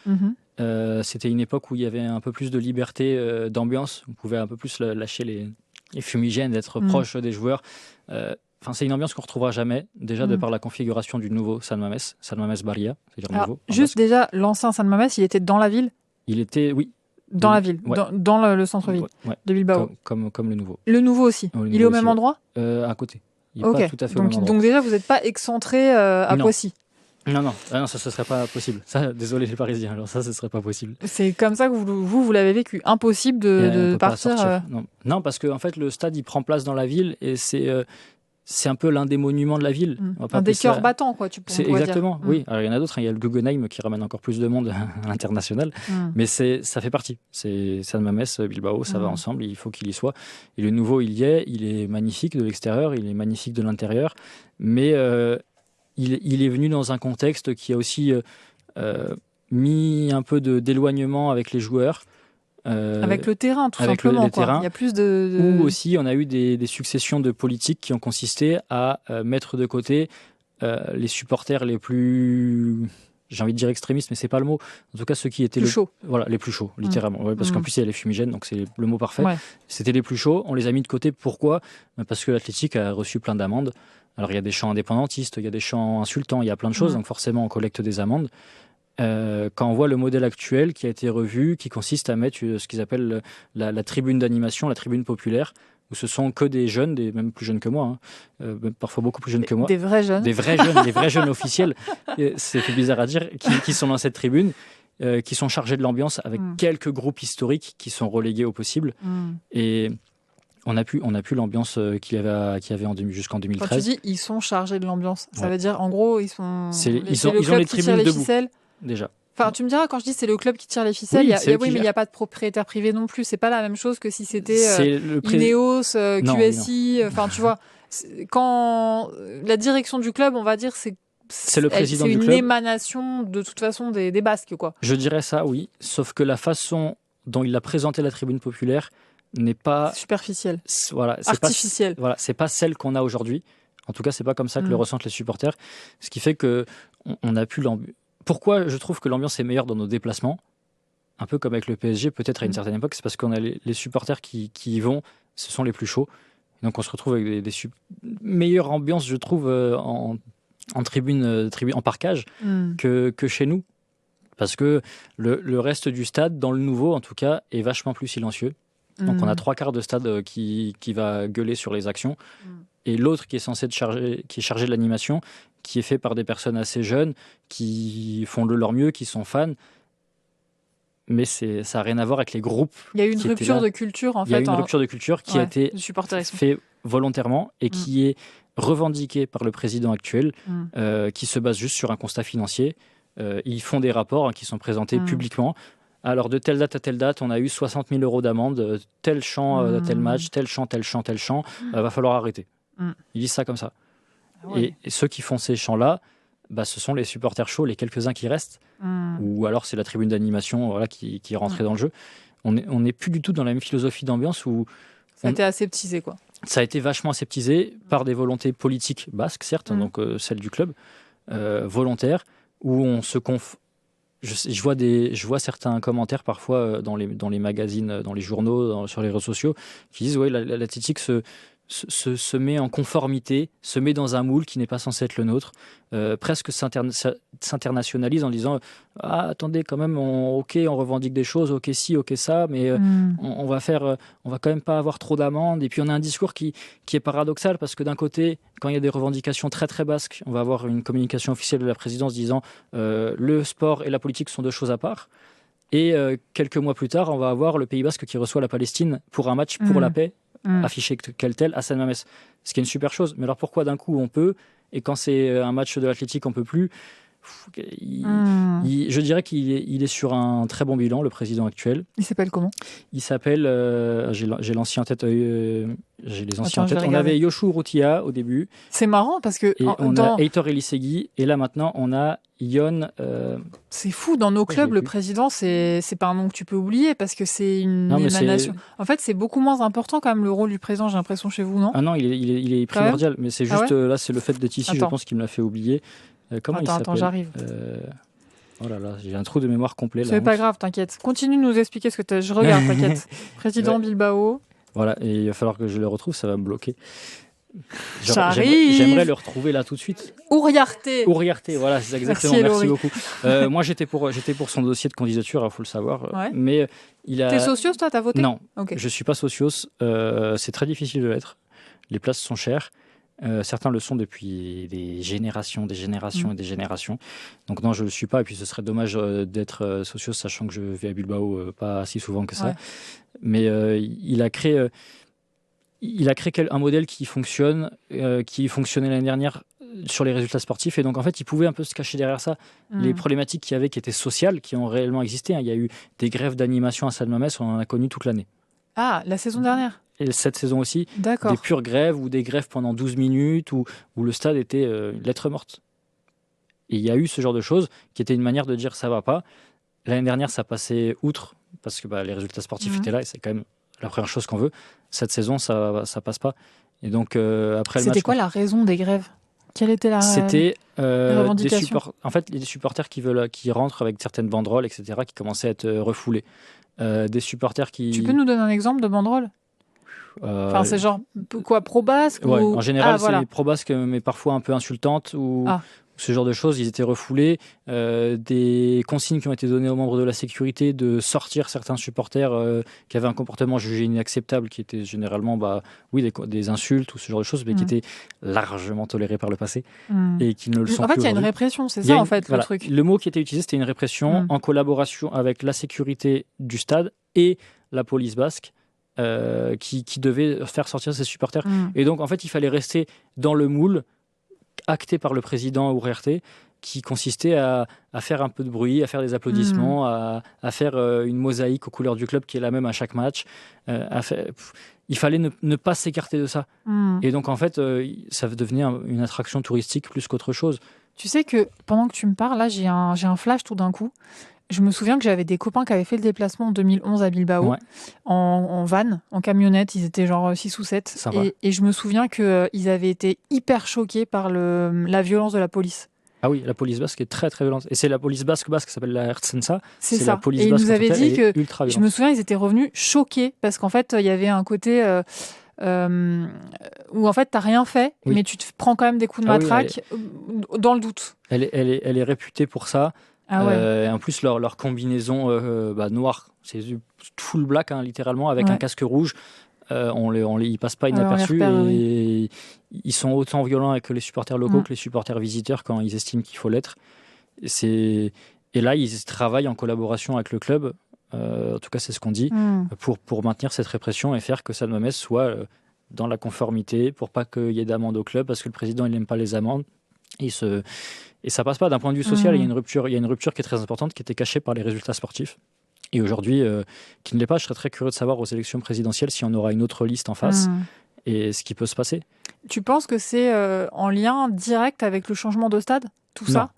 C'était une époque où il y avait un peu plus de liberté d'ambiance. On pouvait un peu plus lâcher les fumigènes, d'être proche des joueurs. C'est une ambiance qu'on ne retrouvera jamais, déjà de par la configuration du nouveau San Mamés Barria, c'est-à-dire nouveau. Juste déjà, l'ancien San Mamés, il était dans la ville? Il était, oui. Dans la ville, dans le centre-ville de Bilbao. Comme le nouveau. Le nouveau aussi. Il est au même endroit? À côté. Il n'est pas tout à fait au même endroit. Donc déjà, vous n'êtes pas excentré à Poissy? Non, ça ne serait pas possible. Ça, désolé les Parisiens, alors ça, ce ne serait pas possible. C'est comme ça que vous l'avez vécu? Impossible de partir Non, parce qu'en fait, le stade, il prend place dans la ville et c'est un peu l'un des monuments de la ville. Un des cœurs battants, quoi, tu pourrais exactement, dire. Oui. Alors, il y en a d'autres. Il y a le Guggenheim qui ramène encore plus de monde à l'international. Mais ça fait partie. C'est San Mamés, Bilbao, ça va ensemble. Il faut qu'il y soit. Et le nouveau, il y est. Il est magnifique de l'extérieur. Il est magnifique de l'intérieur. Mais il est venu dans un contexte qui a aussi mis un peu d'éloignement avec les joueurs. Avec le terrain, tout simplement. Il y a plus Ou aussi, on a eu des successions de politiques qui ont consisté à mettre de côté les supporters les plus, j'ai envie de dire extrémistes, mais c'est pas le mot. En tout cas, ceux qui étaient les plus chauds, littéralement. Parce qu'en plus, il y a les fumigènes, donc c'est le mot parfait. C'était les plus chauds. On les a mis de côté. Pourquoi? Parce que l'Athletic a reçu plein d'amendes. Alors, il y a des chants indépendantistes, il y a des chants insultants, il y a plein de choses. Donc, forcément, on collecte des amendes. Quand on voit le modèle actuel qui a été revu, qui consiste à mettre ce qu'ils appellent la tribune d'animation, la tribune populaire, où ce sont que des jeunes, même plus jeunes que moi, même parfois beaucoup plus jeunes que moi. Des vrais jeunes. Des vrais jeunes officiels, c'est bizarre à dire, qui sont dans cette tribune, qui sont chargés de l'ambiance avec quelques groupes historiques qui sont relégués au possible. Et on n'a plus l'ambiance qu'il y avait jusqu'en 2013. Quand tu dis ils sont chargés de l'ambiance, ça veut dire en gros ils ont les tribunes debout. Déjà. Enfin, tu me diras, quand je dis c'est le club qui tire les ficelles, mais il n'y a pas de propriétaire privé non plus. C'est pas la même chose que si c'était Ineos, QSI. Enfin, tu vois, quand la direction du club, on va dire, c'est le président du club. C'est une émanation de toute façon des Basques, quoi. Je dirais ça, oui. Sauf que la façon dont il a présenté la tribune populaire n'est pas superficielle. Voilà, artificielle. C'est pas celle qu'on a aujourd'hui. En tout cas, c'est pas comme ça que le ressentent les supporters. Ce qui fait que on a pu Pourquoi je trouve que l'ambiance est meilleure dans nos déplacements, un peu comme avec le PSG, peut-être à une certaine époque, c'est parce qu'on a les supporters qui y vont, ce sont les plus chauds. Donc on se retrouve avec des meilleures ambiances, je trouve, en tribune, en parkage, que chez nous. Parce que le reste du stade, dans le nouveau en tout cas, est vachement plus silencieux. Donc on a 3/4 de stade qui va gueuler sur les actions. Et l'autre qui est censé qui est chargé de l'animation, qui est fait par des personnes assez jeunes, qui font de leur mieux, qui sont fans. Mais ça n'a rien à voir avec les groupes. Il y a eu une rupture de culture, en fait. Il y a eu une rupture de culture qui a été faite volontairement et qui est revendiquée par le président actuel, qui se base juste sur un constat financier. Ils font des rapports qui sont présentés publiquement. Alors, de telle date à telle date, on a eu 60 000 euros d'amende, tel champ, tel match, tel champ, va falloir arrêter. Ils disent ça comme ça. Ah ouais. Et ceux qui font ces champs-là, ce sont les supporters chauds, les quelques-uns qui restent, ou alors c'est la tribune d'animation qui est rentrée dans le jeu. On n'est plus du tout dans la même philosophie d'ambiance où... Ça a été aseptisé, quoi. Ça a été vachement aseptisé par des volontés politiques basques, certes, donc celles du club, volontaires, où on se Je vois certains commentaires parfois dans les magazines, dans les journaux, sur les réseaux sociaux, qui disent l'Athletic se met en conformité, se met dans un moule qui n'est pas censé être le nôtre, presque s'internationalise en disant attendez quand même, on revendique des choses, ok ci, ok ça, mais on va quand même pas avoir trop d'amendes. Et puis on a un discours qui est paradoxal parce que d'un côté, quand il y a des revendications très très basques, on va avoir une communication officielle de la présidence disant le sport et la politique sont deux choses à part. Et quelques mois plus tard, on va avoir le Pays Basque qui reçoit la Palestine pour un match pour la paix, affiché tel à San Mamés. Ce qui est une super chose. Mais alors pourquoi d'un coup on peut, et quand c'est un match de l'Athletic on peut plus? Je dirais qu'il est sur un très bon bilan, le président actuel. Il s'appelle comment? Il s'appelle, j'ai l'ancien en tête, j'ai les anciens en tête. On regarder. avait Yoshu Rutia au début. C'est marrant parce que... Et on a Heitor Elisegui. Et là maintenant on a Yon. C'est fou, dans nos clubs, le président, c'est pas un nom que tu peux oublier parce que c'est une émanation. En fait, c'est beaucoup moins important quand même le rôle du président, j'ai l'impression, chez vous, non? Ah non, il est primordial. Mais c'est juste, là, c'est le fait d'être ici, je pense, qui me l'a fait oublier. Comment il s'appelle? Attends, j'arrive. Oh là là, j'ai un trou de mémoire complet. C'est pas grave, t'inquiète. Continue de nous expliquer ce que tu... Je regarde, t'inquiète. Président Bilbao. Voilà, et il va falloir que je le retrouve, ça va me bloquer. J'arrive. J'aimerais le retrouver là tout de suite. Uriarte, voilà, c'est exactement. Merci beaucoup. Moi, j'étais pour son dossier de candidature, il faut le savoir. Ouais. Mais il a. T'es socios, toi, t'as voté? Non, okay. Je suis pas socios. C'est très difficile de l'être. Les places sont chères. Certains le sont depuis des générations. Donc non, je ne le suis pas. Et puis ce serait dommage d'être socios, sachant que je vais à Bilbao pas si souvent que ça. Ouais. Mais il a créé un modèle qui fonctionnait l'année dernière sur les résultats sportifs. Et donc en fait, il pouvait un peu se cacher derrière ça. Les problématiques qu'il y avait, qui étaient sociales, qui ont réellement existé. Il y a eu des grèves d'animation à San Mamés, on en a connu toute l'année. Ah, la saison dernière? Et cette saison aussi, D'accord. Des pures grèves ou des grèves pendant 12 minutes où le stade était lettre morte. Et il y a eu ce genre de choses qui était une manière de dire ça va pas. L'année dernière, ça passait outre parce que les résultats sportifs étaient là et c'est quand même la première chose qu'on veut. Cette saison, ça passe pas. Et donc, après le match... C'était quoi la raison des grèves? Quelle était la C'était revendication? En fait, les supporters qui rentrent avec certaines banderoles, etc., qui commençaient à être refoulés. Des supporters qui... Tu peux nous donner un exemple de banderole? Enfin, c'est genre quoi, pro-basque ouais, ou... En général, c'est pro-basque, mais parfois un peu insultantes ou ce genre de choses. Ils étaient refoulés. Des consignes qui ont été données aux membres de la sécurité de sortir certains supporters qui avaient un comportement jugé inacceptable, qui était généralement des insultes ou ce genre de choses, mais qui étaient largement tolérés par le passé et qui ne le sont plus. En fait, il y a une répression, c'est ça, en fait, le truc. Le mot qui était utilisé, c'était une répression en collaboration avec la sécurité du stade et la police basque. Qui devait faire sortir ses supporters. Et donc, en fait, il fallait rester dans le moule acté par le président Uriarte, qui consistait à faire un peu de bruit, à faire des applaudissements, à faire une mosaïque aux couleurs du club qui est la même à chaque match. Il fallait ne pas s'écarter de ça. Et donc, en fait, ça devenait une attraction touristique plus qu'autre chose. Tu sais que, pendant que tu me parles, là, j'ai un flash tout d'un coup. Je me souviens que j'avais des copains qui avaient fait le déplacement en 2011 à Bilbao, en van, en camionnette. Ils étaient genre 6 ou 7. Et je me souviens qu'ils avaient été hyper choqués par la violence de la police. Ah oui, la police basque est très très violente. Et c'est la police basque qui s'appelle la Ertzaintza. C'est ça. La police et ils basque nous avaient dit que, ultra violente. Je me souviens, ils étaient revenus choqués parce qu'en fait, il y avait un côté... où en fait t'as rien fait, mais tu te prends quand même des coups de matraque dans le doute. Elle est réputée pour ça. Et en plus leur combinaison noire, c'est full black littéralement, avec un casque rouge. Ils passent pas inaperçus et ils sont autant violents avec les supporters locaux que les supporters visiteurs quand ils estiment qu'il faut l'être. Et là ils travaillent en collaboration avec le club. En tout cas, c'est ce qu'on dit, pour maintenir cette répression et faire que San Mamés soit dans la conformité pour pas qu'il y ait d'amende au club parce que le président il n'aime pas les amendes. Et ça passe pas d'un point de vue social. Il y a une rupture qui est très importante qui était cachée par les résultats sportifs. Et aujourd'hui, qui ne l'est pas, je serais très curieux de savoir aux élections présidentielles si on aura une autre liste en face et ce qui peut se passer. Tu penses que c'est en lien direct avec le changement de stade, tout ça ?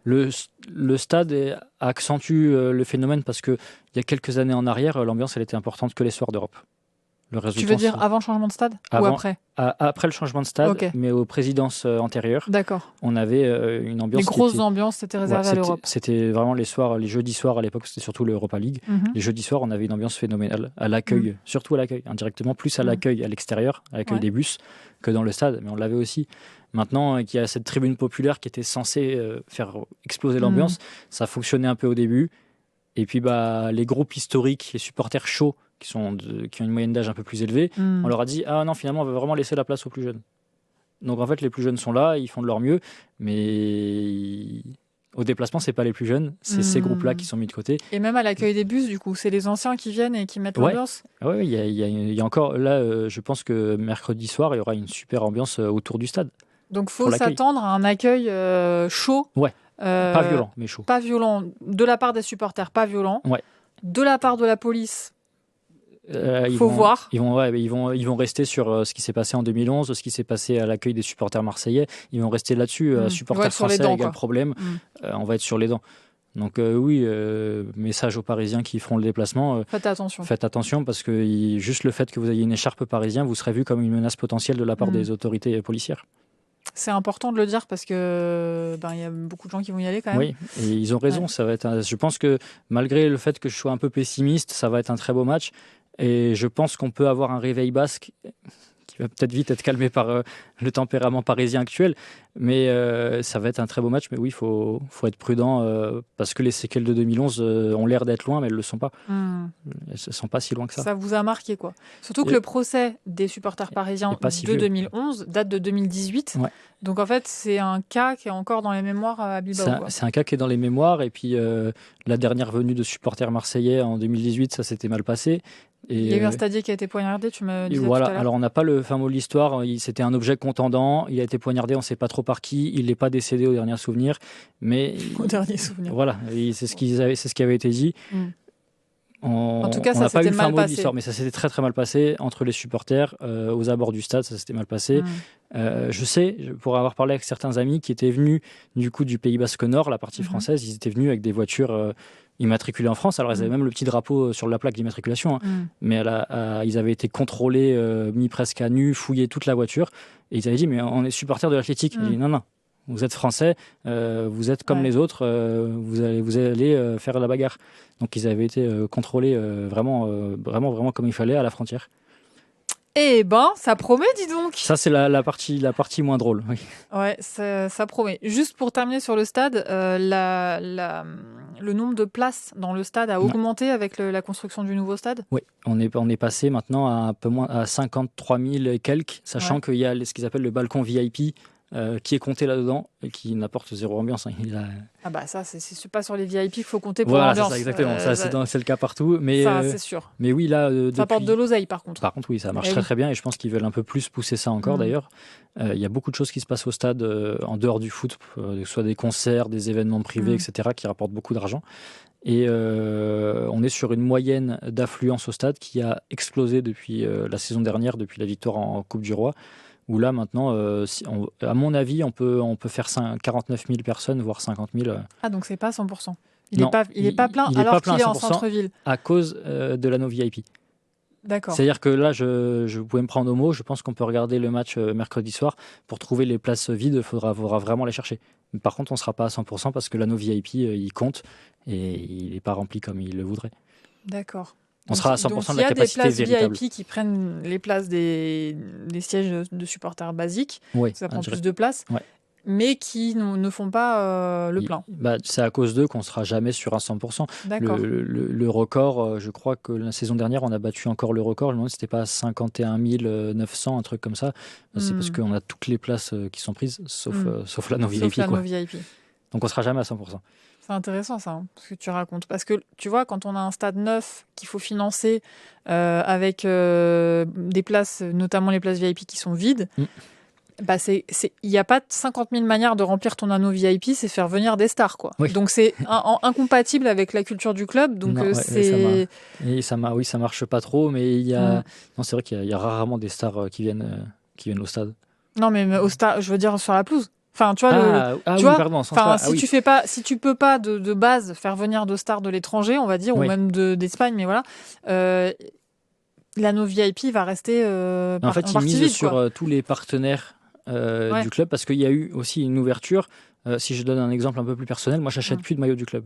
Le stade accentue le phénomène parce qu'il y a quelques années en arrière, l'ambiance elle était importante que les soirs d'Europe. Tu veux dire avant le changement de stade ou après ? Après le changement de stade, mais aux présidences antérieures, on avait une ambiance. Les grosses ambiances, c'était réservé à l'Europe. C'était vraiment les jeudis soirs, à l'époque, c'était surtout l'Europa League. Les jeudis soirs, on avait une ambiance phénoménale, à l'accueil, surtout à l'accueil, indirectement, plus à l'accueil à l'extérieur, à l'accueil des bus, que dans le stade, mais on l'avait aussi. Maintenant qu'il y a cette tribune populaire qui était censée faire exploser l'ambiance, ça fonctionnait un peu au début. Et puis les groupes historiques, les supporters chauds, qui ont une moyenne d'âge un peu plus élevée, on leur a dit « Ah non, finalement, on veut vraiment laisser la place aux plus jeunes. » Donc en fait, les plus jeunes sont là, ils font de leur mieux, mais au déplacement, c'est pas les plus jeunes, c'est ces groupes-là qui sont mis de côté. Et même à l'accueil des bus, du coup, c'est les anciens qui viennent et qui mettent l'ambiance. Oui, il y a encore... Là, je pense que mercredi soir, il y aura une super ambiance autour du stade. Donc il faut s'attendre à un accueil chaud. Ouais, pas violent, mais chaud. Pas violent, de la part des supporters, pas violent. Ouais. De la part de la police. Voir. Ils vont rester sur ce qui s'est passé en 2011, ce qui s'est passé à l'accueil des supporters marseillais. Ils vont rester là-dessus. Supporters français, il y a le problème. On va être sur les dents. Donc message aux Parisiens qui feront le déplacement. Faites attention parce que juste le fait que vous ayez une écharpe parisien, vous serez vu comme une menace potentielle de la part des autorités policières. C'est important de le dire parce que y a beaucoup de gens qui vont y aller quand même. Oui, et ils ont raison. Ça va être je pense que malgré le fait que je sois un peu pessimiste, ça va être un très beau match. Et je pense qu'on peut avoir un réveil basque qui va peut-être vite être calmé par le tempérament parisien actuel. Mais ça va être un très beau match. Mais oui, il faut être prudent parce que les séquelles de 2011 ont l'air d'être loin, mais elles ne le sont pas. Elles ne sont pas si loin que ça. Ça vous a marqué, quoi. Surtout que le procès des supporters parisiens de 2011 date de 2018. Ouais. Donc en fait, c'est un cas qui est encore dans les mémoires à Bilbao. C'est un cas qui est dans les mémoires. Et puis la dernière venue de supporters marseillais en 2018, ça s'était mal passé. Et il y a eu un stadier qui a été poignardé, tu me disais tout à l'heure. Alors on n'a pas le fin mot de l'histoire, c'était un objet contendant, il a été poignardé, on ne sait pas trop par qui, il n'est pas décédé au dernier souvenir. Mais au dernier souvenir. Voilà, c'est ce qui avait été dit. En tout cas, ça s'était mal passé. Mais ça s'était très très mal passé entre les supporters, aux abords du stade, ça s'était mal passé. Je sais, pour avoir parlé avec certains amis qui étaient venus du Pays Basque Nord, la partie française, ils étaient venus avec des voitures immatriculés en France. Alors, ils avaient même le petit drapeau sur la plaque d'immatriculation. Mais ils avaient été contrôlés, mis presque à nu, fouillés toute la voiture. Et ils avaient dit, mais on est supporters de l'Athletic. J'ai dit, non, vous êtes français, vous êtes comme les autres, vous allez faire la bagarre. Donc, ils avaient été contrôlés vraiment comme il fallait à la frontière. Eh ben, ça promet, dis donc. Ça, c'est la partie moins drôle. Oui. Ouais, ça promet. Juste pour terminer sur le stade, le nombre de places dans le stade a augmenté avec la construction du nouveau stade. Oui, on est passé maintenant à un peu moins à 53 000 et quelques, sachant qu'il y a ce qu'ils appellent le balcon VIP qui est compté là-dedans et qui n'apporte zéro ambiance. Ah bah ça, c'est pas sur les VIP qu'il faut compter pour l'ambiance. Voilà, c'est ça, exactement. C'est le cas partout. Mais, ça, c'est sûr. Mais oui, là... ça apporte de l'oseille, par contre. Par contre, oui, ça marche très bien et je pense qu'ils veulent un peu plus pousser ça encore, d'ailleurs. Il y a beaucoup de choses qui se passent au stade en dehors du foot, que ce soit des concerts, des événements privés, etc., qui rapportent beaucoup d'argent. Et on est sur une moyenne d'affluence au stade qui a explosé depuis la saison dernière, depuis la victoire en Coupe du Roi, où là maintenant, à mon avis, on peut faire 49 000 personnes, voire 50 000. Ah, donc c'est pas 100%. Il n'est pas plein alors qu'il est en centre-ville. À cause de l'anneau VIP. D'accord. C'est-à-dire que là, je pouvais me prendre au mot, je pense qu'on peut regarder le match mercredi soir. Pour trouver les places vides, il faudra vraiment les chercher. Mais par contre, on ne sera pas à 100% parce que l'anneau VIP, il compte et il n'est pas rempli comme il le voudrait. D'accord. On sera à 100% de la capacité véritable. Il y a des places VIP qui prennent les places des sièges de supporters basiques. Oui, ça prend plus de place. Ouais. Mais qui ne font pas le plein. C'est à cause d'eux qu'on ne sera jamais sur un 100%. D'accord. Le record, je crois que la saison dernière, on a battu encore le record. Je me demande si ce n'était pas 51 900, un truc comme ça. C'est parce qu'on a toutes les places qui sont prises, sauf l'anneau VIP. Sauf l'anneau VIP. Donc on sera jamais à 100%. C'est intéressant ça, hein, ce que tu racontes. Parce que tu vois, quand on a un stade neuf qu'il faut financer avec des places, notamment les places VIP qui sont vides, bah il n'y a pas 50 000 manières de remplir ton anneau VIP, c'est faire venir des stars, quoi. Oui. Donc c'est incompatible avec la culture du club. Donc Non, c'est. ça marche pas trop, mais non, c'est vrai qu'il y a rarement des stars qui viennent au stade. Non, mais au stade, je veux dire sur la pelouse. Enfin, tu vois, oui, pardon, si tu peux pas de base faire venir de stars de l'étranger, on va dire, ou même d'Espagne, mais voilà, l'anneau VIP va rester en fait, ils misent sur tous les partenaires du club, parce qu'il y a eu aussi une ouverture. Si je donne un exemple un peu plus personnel, moi, j'achète plus de maillot du club.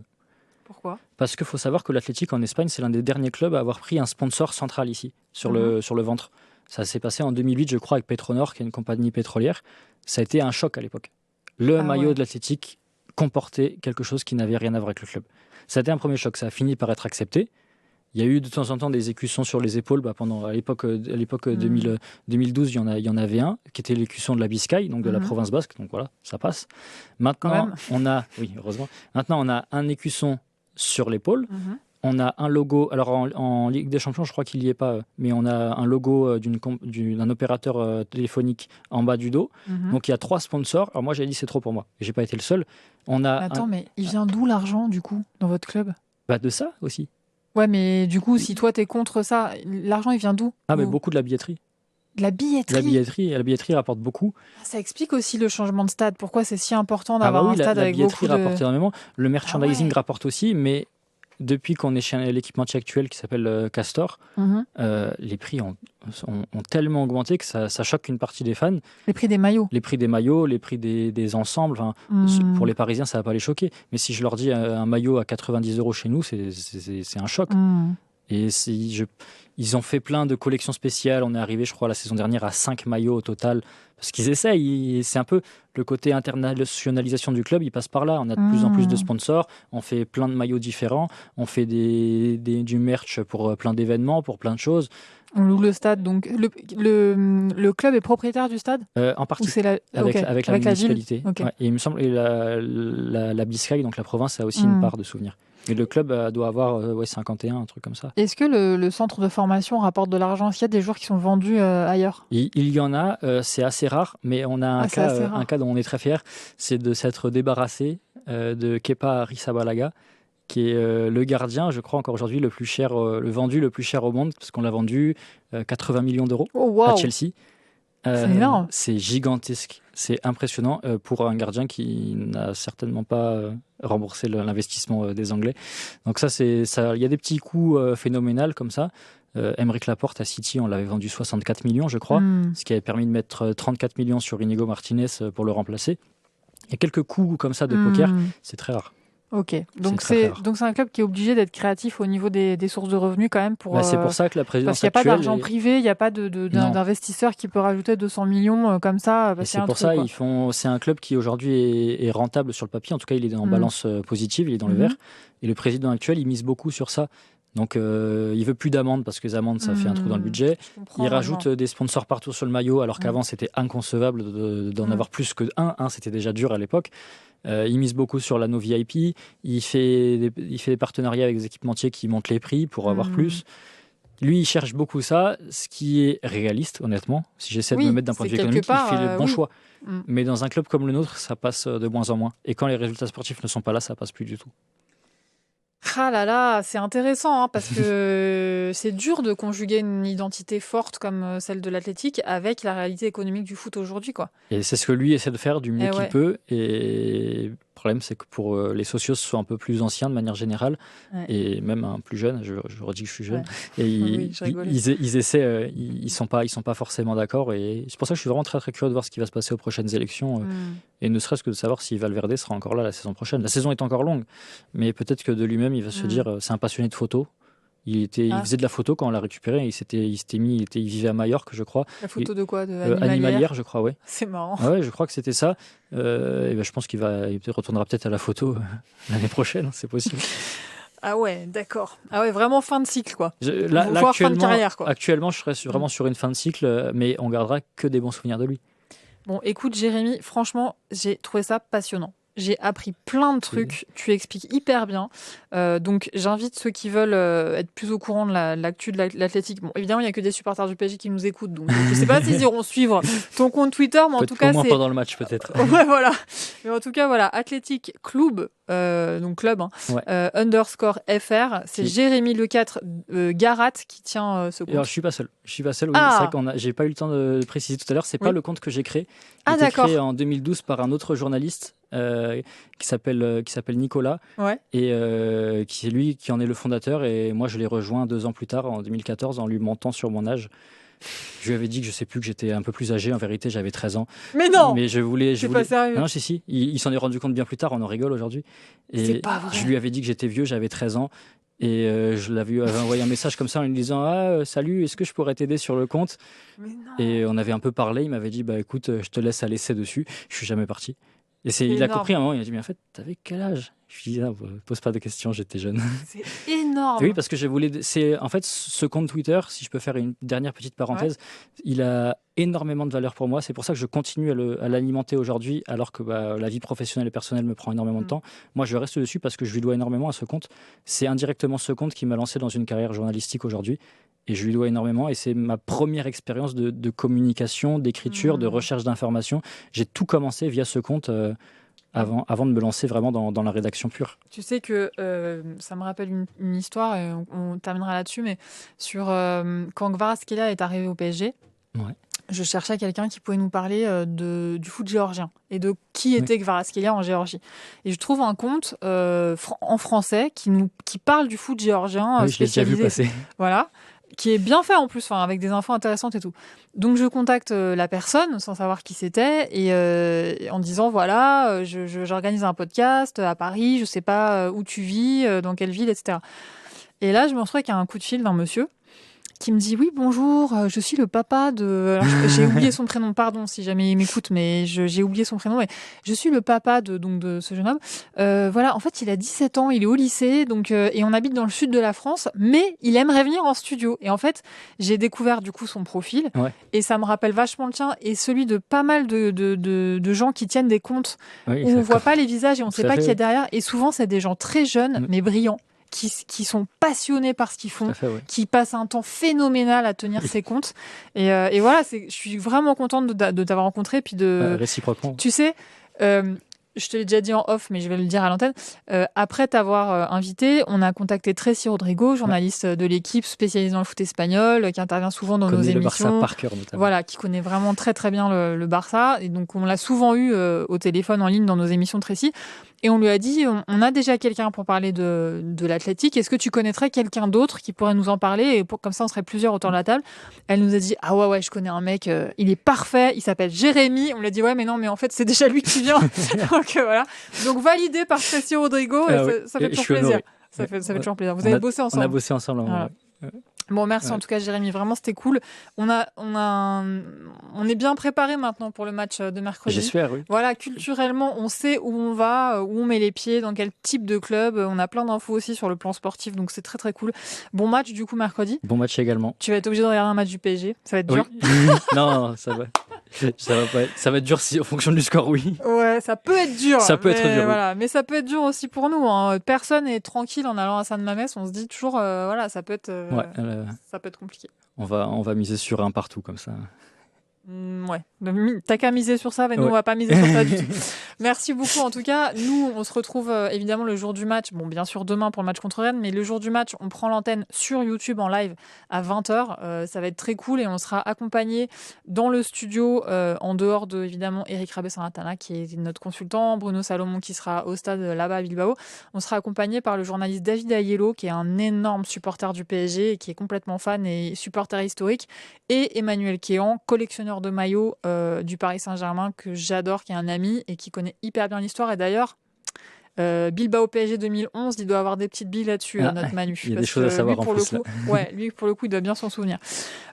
Pourquoi ? Parce qu'il faut savoir que l'Athletic en Espagne, c'est l'un des derniers clubs à avoir pris un sponsor central ici, sur le ventre. Ça s'est passé en 2008, je crois, avec Petronor, qui est une compagnie pétrolière. Ça a été un choc à l'époque. Le maillot de l'Athletic comportait quelque chose qui n'avait rien à voir avec le club. Ça a été un premier choc. Ça a fini par être accepté. Il y a eu de temps en temps des écussons sur les épaules. À l'époque 2012, il y en avait un qui était l'écusson de la Biscaye, donc de la province basque. Donc voilà, ça passe. Maintenant, heureusement. Maintenant, on a un écusson sur l'épaule. On a un logo, alors en Ligue des Champions, je crois qu'il n'y est pas, mais on a un logo d'un opérateur téléphonique en bas du dos. Donc il y a 3 sponsors. Alors moi, j'ai dit c'est trop pour moi. J'ai pas été le seul. Mais il vient d'où l'argent, du coup, dans votre club ? De ça aussi. Ouais, mais du coup, si toi, t'es contre ça, l'argent, il vient d'où ? Mais beaucoup de la billetterie. De la billetterie ? La billetterie rapporte beaucoup. Ça explique aussi le changement de stade. Pourquoi c'est si important d'avoir un stade avec beaucoup de... La billetterie rapporte énormément. Le merchandising rapporte aussi, mais... Depuis qu'on est chez l'équipementier actuel qui s'appelle Castor, les prix ont tellement augmenté que ça choque une partie des fans. Les prix des maillots. Les prix des maillots, les prix des ensembles. Pour les Parisiens, ça ne va pas les choquer. Mais si je leur dis un maillot à 90 € chez nous, c'est un choc. Et ils ont fait plein de collections spéciales. On est arrivé, je crois, la saison dernière à 5 maillots au total. Parce qu'ils essayent. C'est un peu le côté internationalisation du club. Il passe par là. On a de plus en plus de sponsors. On fait plein de maillots différents. On fait du merch pour plein d'événements, pour plein de choses. On loue le stade. Donc, le club est propriétaire du stade ? En partie. Avec la municipalité. Okay. Ouais, et il me semble que la Biscaye, donc la province, a aussi une part de souvenirs. Et le club doit avoir 51, un truc comme ça. Est-ce que le centre de formation rapporte de l'argent ? Est-ce qu'il y a des joueurs qui sont vendus ailleurs ? Il y en a, c'est assez rare, mais on a un cas dont on est très fier, c'est de s'être débarrassé de Kepa Arrizabalaga, qui est le gardien, je crois encore aujourd'hui, le plus cher au monde, parce qu'on l'a vendu 80 millions d'euros à Chelsea. C'est énorme. C'est gigantesque, c'est impressionnant pour un gardien qui n'a certainement pas remboursé l'investissement des Anglais. Donc il y a des petits coups phénoménaux comme ça. Aymeric Laporte à City, on l'avait vendu 64 millions, je crois, ce qui avait permis de mettre 34 millions sur Inigo Martinez pour le remplacer. Il y a quelques coups comme ça de poker, c'est très rare. Ok, donc c'est un club qui est obligé d'être créatif au niveau des sources de revenus quand même. C'est pour ça que la présidence actuelle... Parce qu'il n'y a pas d'argent privé, il n'y a pas d'investisseur qui peut rajouter 200 millions comme ça. C'est pour ça c'est un club qui aujourd'hui est rentable sur le papier, en tout cas il est en balance positive, il est dans le vert. Et le président actuel, il mise beaucoup sur ça. Donc il ne veut plus d'amendes parce que les amendes, ça fait un trou dans le budget. Il rajoute des sponsors partout sur le maillot, alors qu'avant c'était inconcevable d'en avoir plus que un. C'était déjà dur à l'époque. Il mise beaucoup sur l'anneau VIP. Il fait des partenariats avec des équipementiers qui montent les prix pour avoir plus. Lui, il cherche beaucoup ça, ce qui est réaliste, honnêtement. Si j'essaie de me mettre d'un point de vue économique, il fait le bon choix. Mais dans un club comme le nôtre, ça passe de moins en moins. Et quand les résultats sportifs ne sont pas là, ça passe plus du tout. Ah là là, c'est intéressant hein, parce que c'est dur de conjuguer une identité forte comme celle de l'Athletic avec la réalité économique du foot aujourd'hui, quoi. Et c'est ce que lui essaie de faire du mieux qu'il peut. Et le problème, c'est que pour les socios sont un peu plus anciens de manière générale, et même un plus jeune, je redis que je suis jeune, et ils essaient, ils sont pas forcément d'accord. Et c'est pour ça que je suis vraiment très très curieux de voir ce qui va se passer aux prochaines élections, et ne serait-ce que de savoir si Valverde sera encore là la saison prochaine. La saison est encore longue, mais peut-être que de lui-même, il va se dire, c'est un passionné de photo. Il faisait de la photo quand on l'a récupéré. Il vivait à Majorque, je crois. La photo de quoi, animalière, je crois, ouais. C'est marrant. Ouais, je crois que c'était ça. Je pense qu'il retournera peut-être à la photo l'année prochaine, c'est possible. Ah ouais, d'accord. Ah ouais, vraiment fin de cycle, quoi. Fin de carrière, quoi. Actuellement, je serais vraiment sur une fin de cycle, mais on gardera que des bons souvenirs de lui. Bon, écoute, Jérémy, franchement, j'ai trouvé ça passionnant. J'ai appris plein de trucs. Tu expliques hyper bien. Donc, j'invite ceux qui veulent être plus au courant de l'actu de l'athlétique. Bon, évidemment, il n'y a que des supporters du PSG qui nous écoutent. Donc, je ne sais pas s'ils iront suivre ton compte Twitter, mais en tout cas, au moins c'est... pendant le match, peut-être. Ouais, voilà. Mais en tout cas, voilà. Athlétique Club, donc club, hein, underscore FR. C'est Jérémy Le4 Garat qui tient ce compte. Alors, je suis pas seul. Oui. C'est vrai que j'ai pas eu le temps de préciser tout à l'heure. C'est pas le compte que j'ai créé. Il a été créé en 2012 par un autre journaliste qui s'appelle Nicolas, et qui est lui qui en est le fondateur. Et moi, je l'ai rejoint 2 ans plus tard, en 2014, en lui mentant sur mon âge. Je lui avais dit que je sais plus, que j'étais un peu plus âgé. En vérité, j'avais 13 ans. Mais non. Mais je voulais. Pas sérieux. Non, si. Il s'en est rendu compte bien plus tard. On en rigole aujourd'hui. Et c'est pas vrai. Je lui avais dit que j'étais vieux. J'avais 13 ans. Et je l'avais envoyé un message comme ça en lui disant salut, est-ce que je pourrais t'aider sur le compte? Et on avait un peu parlé. Il m'avait dit écoute, je te laisse à l'essai dessus. Je suis jamais parti. Et il a compris à un moment. Il a dit mais en fait, t'avais quel âge? Je lui ai dit pose pas de questions, j'étais jeune. C'est énorme. Oui, parce que en fait, ce compte Twitter, si je peux faire une dernière petite parenthèse, il a énormément de valeur pour moi. C'est pour ça que je continue à l'alimenter aujourd'hui, alors que la vie professionnelle et personnelle me prend énormément de temps. Moi, je reste dessus parce que je lui dois énormément à ce compte. C'est indirectement ce compte qui m'a lancé dans une carrière journalistique aujourd'hui. Et je lui dois énormément. Et c'est ma première expérience de communication, d'écriture, de recherche d'informations. J'ai tout commencé via ce compte avant de me lancer vraiment dans la rédaction pure. Tu sais que ça me rappelle une histoire, et on terminera là-dessus, mais sur quand Kvaratskhelia est arrivé au PSG, je cherchais quelqu'un qui pouvait nous parler du foot géorgien et de qui était Kvaratskhelia en Géorgie. Et je trouve un compte en français qui parle du foot géorgien spécialisé. Je l'ai déjà vu passer. Voilà. Qui est bien fait en plus, avec des infos intéressantes et tout. Donc je contacte la personne sans savoir qui c'était et en disant voilà, j'organise un podcast à Paris, je sais pas où tu vis, dans quelle ville, etc. Et là je me retrouve avec un coup de fil d'un monsieur qui me dit oui bonjour, je suis le papa de... Alors, j'ai oublié son prénom, pardon si jamais il m'écoute, mais j'ai oublié son prénom. Mais je suis le papa de ce jeune homme. Voilà, en fait il a 17 ans, il est au lycée, donc et on habite dans le sud de la France, mais il aimerait venir en studio. Et en fait j'ai découvert du coup son profil et ça me rappelle vachement le tien et celui de pas mal de gens qui tiennent des comptes où on voit pas les visages et on sait pas qui est derrière. Et souvent c'est des gens très jeunes mais brillants. Qui sont passionnés par ce qu'ils font, qui passent un temps phénoménal à tenir ces comptes. Et voilà, je suis vraiment contente de t'avoir rencontré. Puis réciproquement. Tu sais, je te l'ai déjà dit en off, mais je vais le dire à l'antenne. Après t'avoir invité, on a contacté Tracy Rodrigo, journaliste de l'équipe spécialisée dans le foot espagnol, qui intervient souvent dans nos émissions. Le Barça par cœur, notamment. Voilà, qui connaît vraiment très très bien le Barça. Et donc on l'a souvent eu au téléphone en ligne dans nos émissions Tracy. Et on lui a dit, on a déjà quelqu'un pour parler de l'athlétique. Est-ce que tu connaîtrais quelqu'un d'autre qui pourrait nous en parler? Et comme ça, on serait plusieurs autour de la table. Elle nous a dit, ah ouais, je connais un mec, il est parfait, il s'appelle Jérémy. On lui a dit, ouais, mais non, mais en fait, c'est déjà lui qui vient. Donc voilà. Donc validé par Tracy Rodrigo, ça fait toujours plaisir. Ça fait toujours plaisir. Vous avez bossé ensemble. On a bossé ensemble. Voilà. Bon, merci en tout cas, Jérémy. Vraiment, c'était cool. On est bien préparé maintenant pour le match de mercredi. J'espère, oui. Voilà, culturellement, on sait où on va, où on met les pieds, dans quel type de club. On a plein d'infos aussi sur le plan sportif, donc c'est très très cool. Bon match du coup mercredi. Bon match également. Tu vas être obligé de regarder un match du PSG. Ça va être dur. Non, ça va. Ça va être dur en fonction du score, oui. Ouais, ça peut être dur. Ça peut être dur. Voilà. Mais ça peut être dur aussi pour nous. Personne n'est tranquille en allant à Saint-Mamès. On se dit toujours, voilà, ça peut être. Ça peut être compliqué. On va miser sur un partout comme ça. Ouais, t'as qu'à miser sur ça, mais nous on va pas miser sur ça du tout. Merci beaucoup en tout cas. Nous on se retrouve évidemment le jour du match, bon bien sûr demain pour le match contre Rennes, mais le jour du match on prend l'antenne sur YouTube en live à 20h, ça va être très cool et on sera accompagné dans le studio en dehors de évidemment Eric Rabé-Salatana qui est notre consultant, Bruno Salomon qui sera au stade là-bas à Bilbao. On sera accompagné par le journaliste David Aiello qui est un énorme supporter du PSG et qui est complètement fan et supporter historique, et Emmanuel Kéan, collectionneur de maillots du Paris Saint-Germain que j'adore, qui est un ami et qui connaît hyper bien l'histoire. Et d'ailleurs, Bilbao PSG 2011, il doit avoir des petites billes là-dessus, notre Manu. Il y a des choses à savoir en plus. Lui, pour le coup, il doit bien s'en souvenir.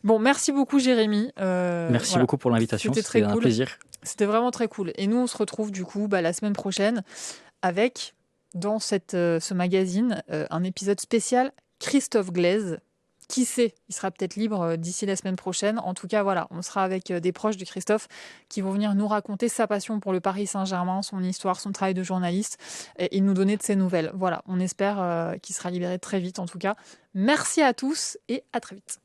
Bon, merci beaucoup, Jérémy. Merci beaucoup pour l'invitation. C'était un plaisir. C'était vraiment très cool. Et nous, on se retrouve du coup la semaine prochaine avec, dans ce magazine, un épisode spécial Christophe Glaise. Qui sait, il sera peut-être libre d'ici la semaine prochaine. En tout cas, voilà, on sera avec des proches de Christophe qui vont venir nous raconter sa passion pour le Paris Saint-Germain, son histoire, son travail de journaliste et nous donner de ses nouvelles. Voilà, on espère qu'il sera libéré très vite en tout cas. Merci à tous et à très vite.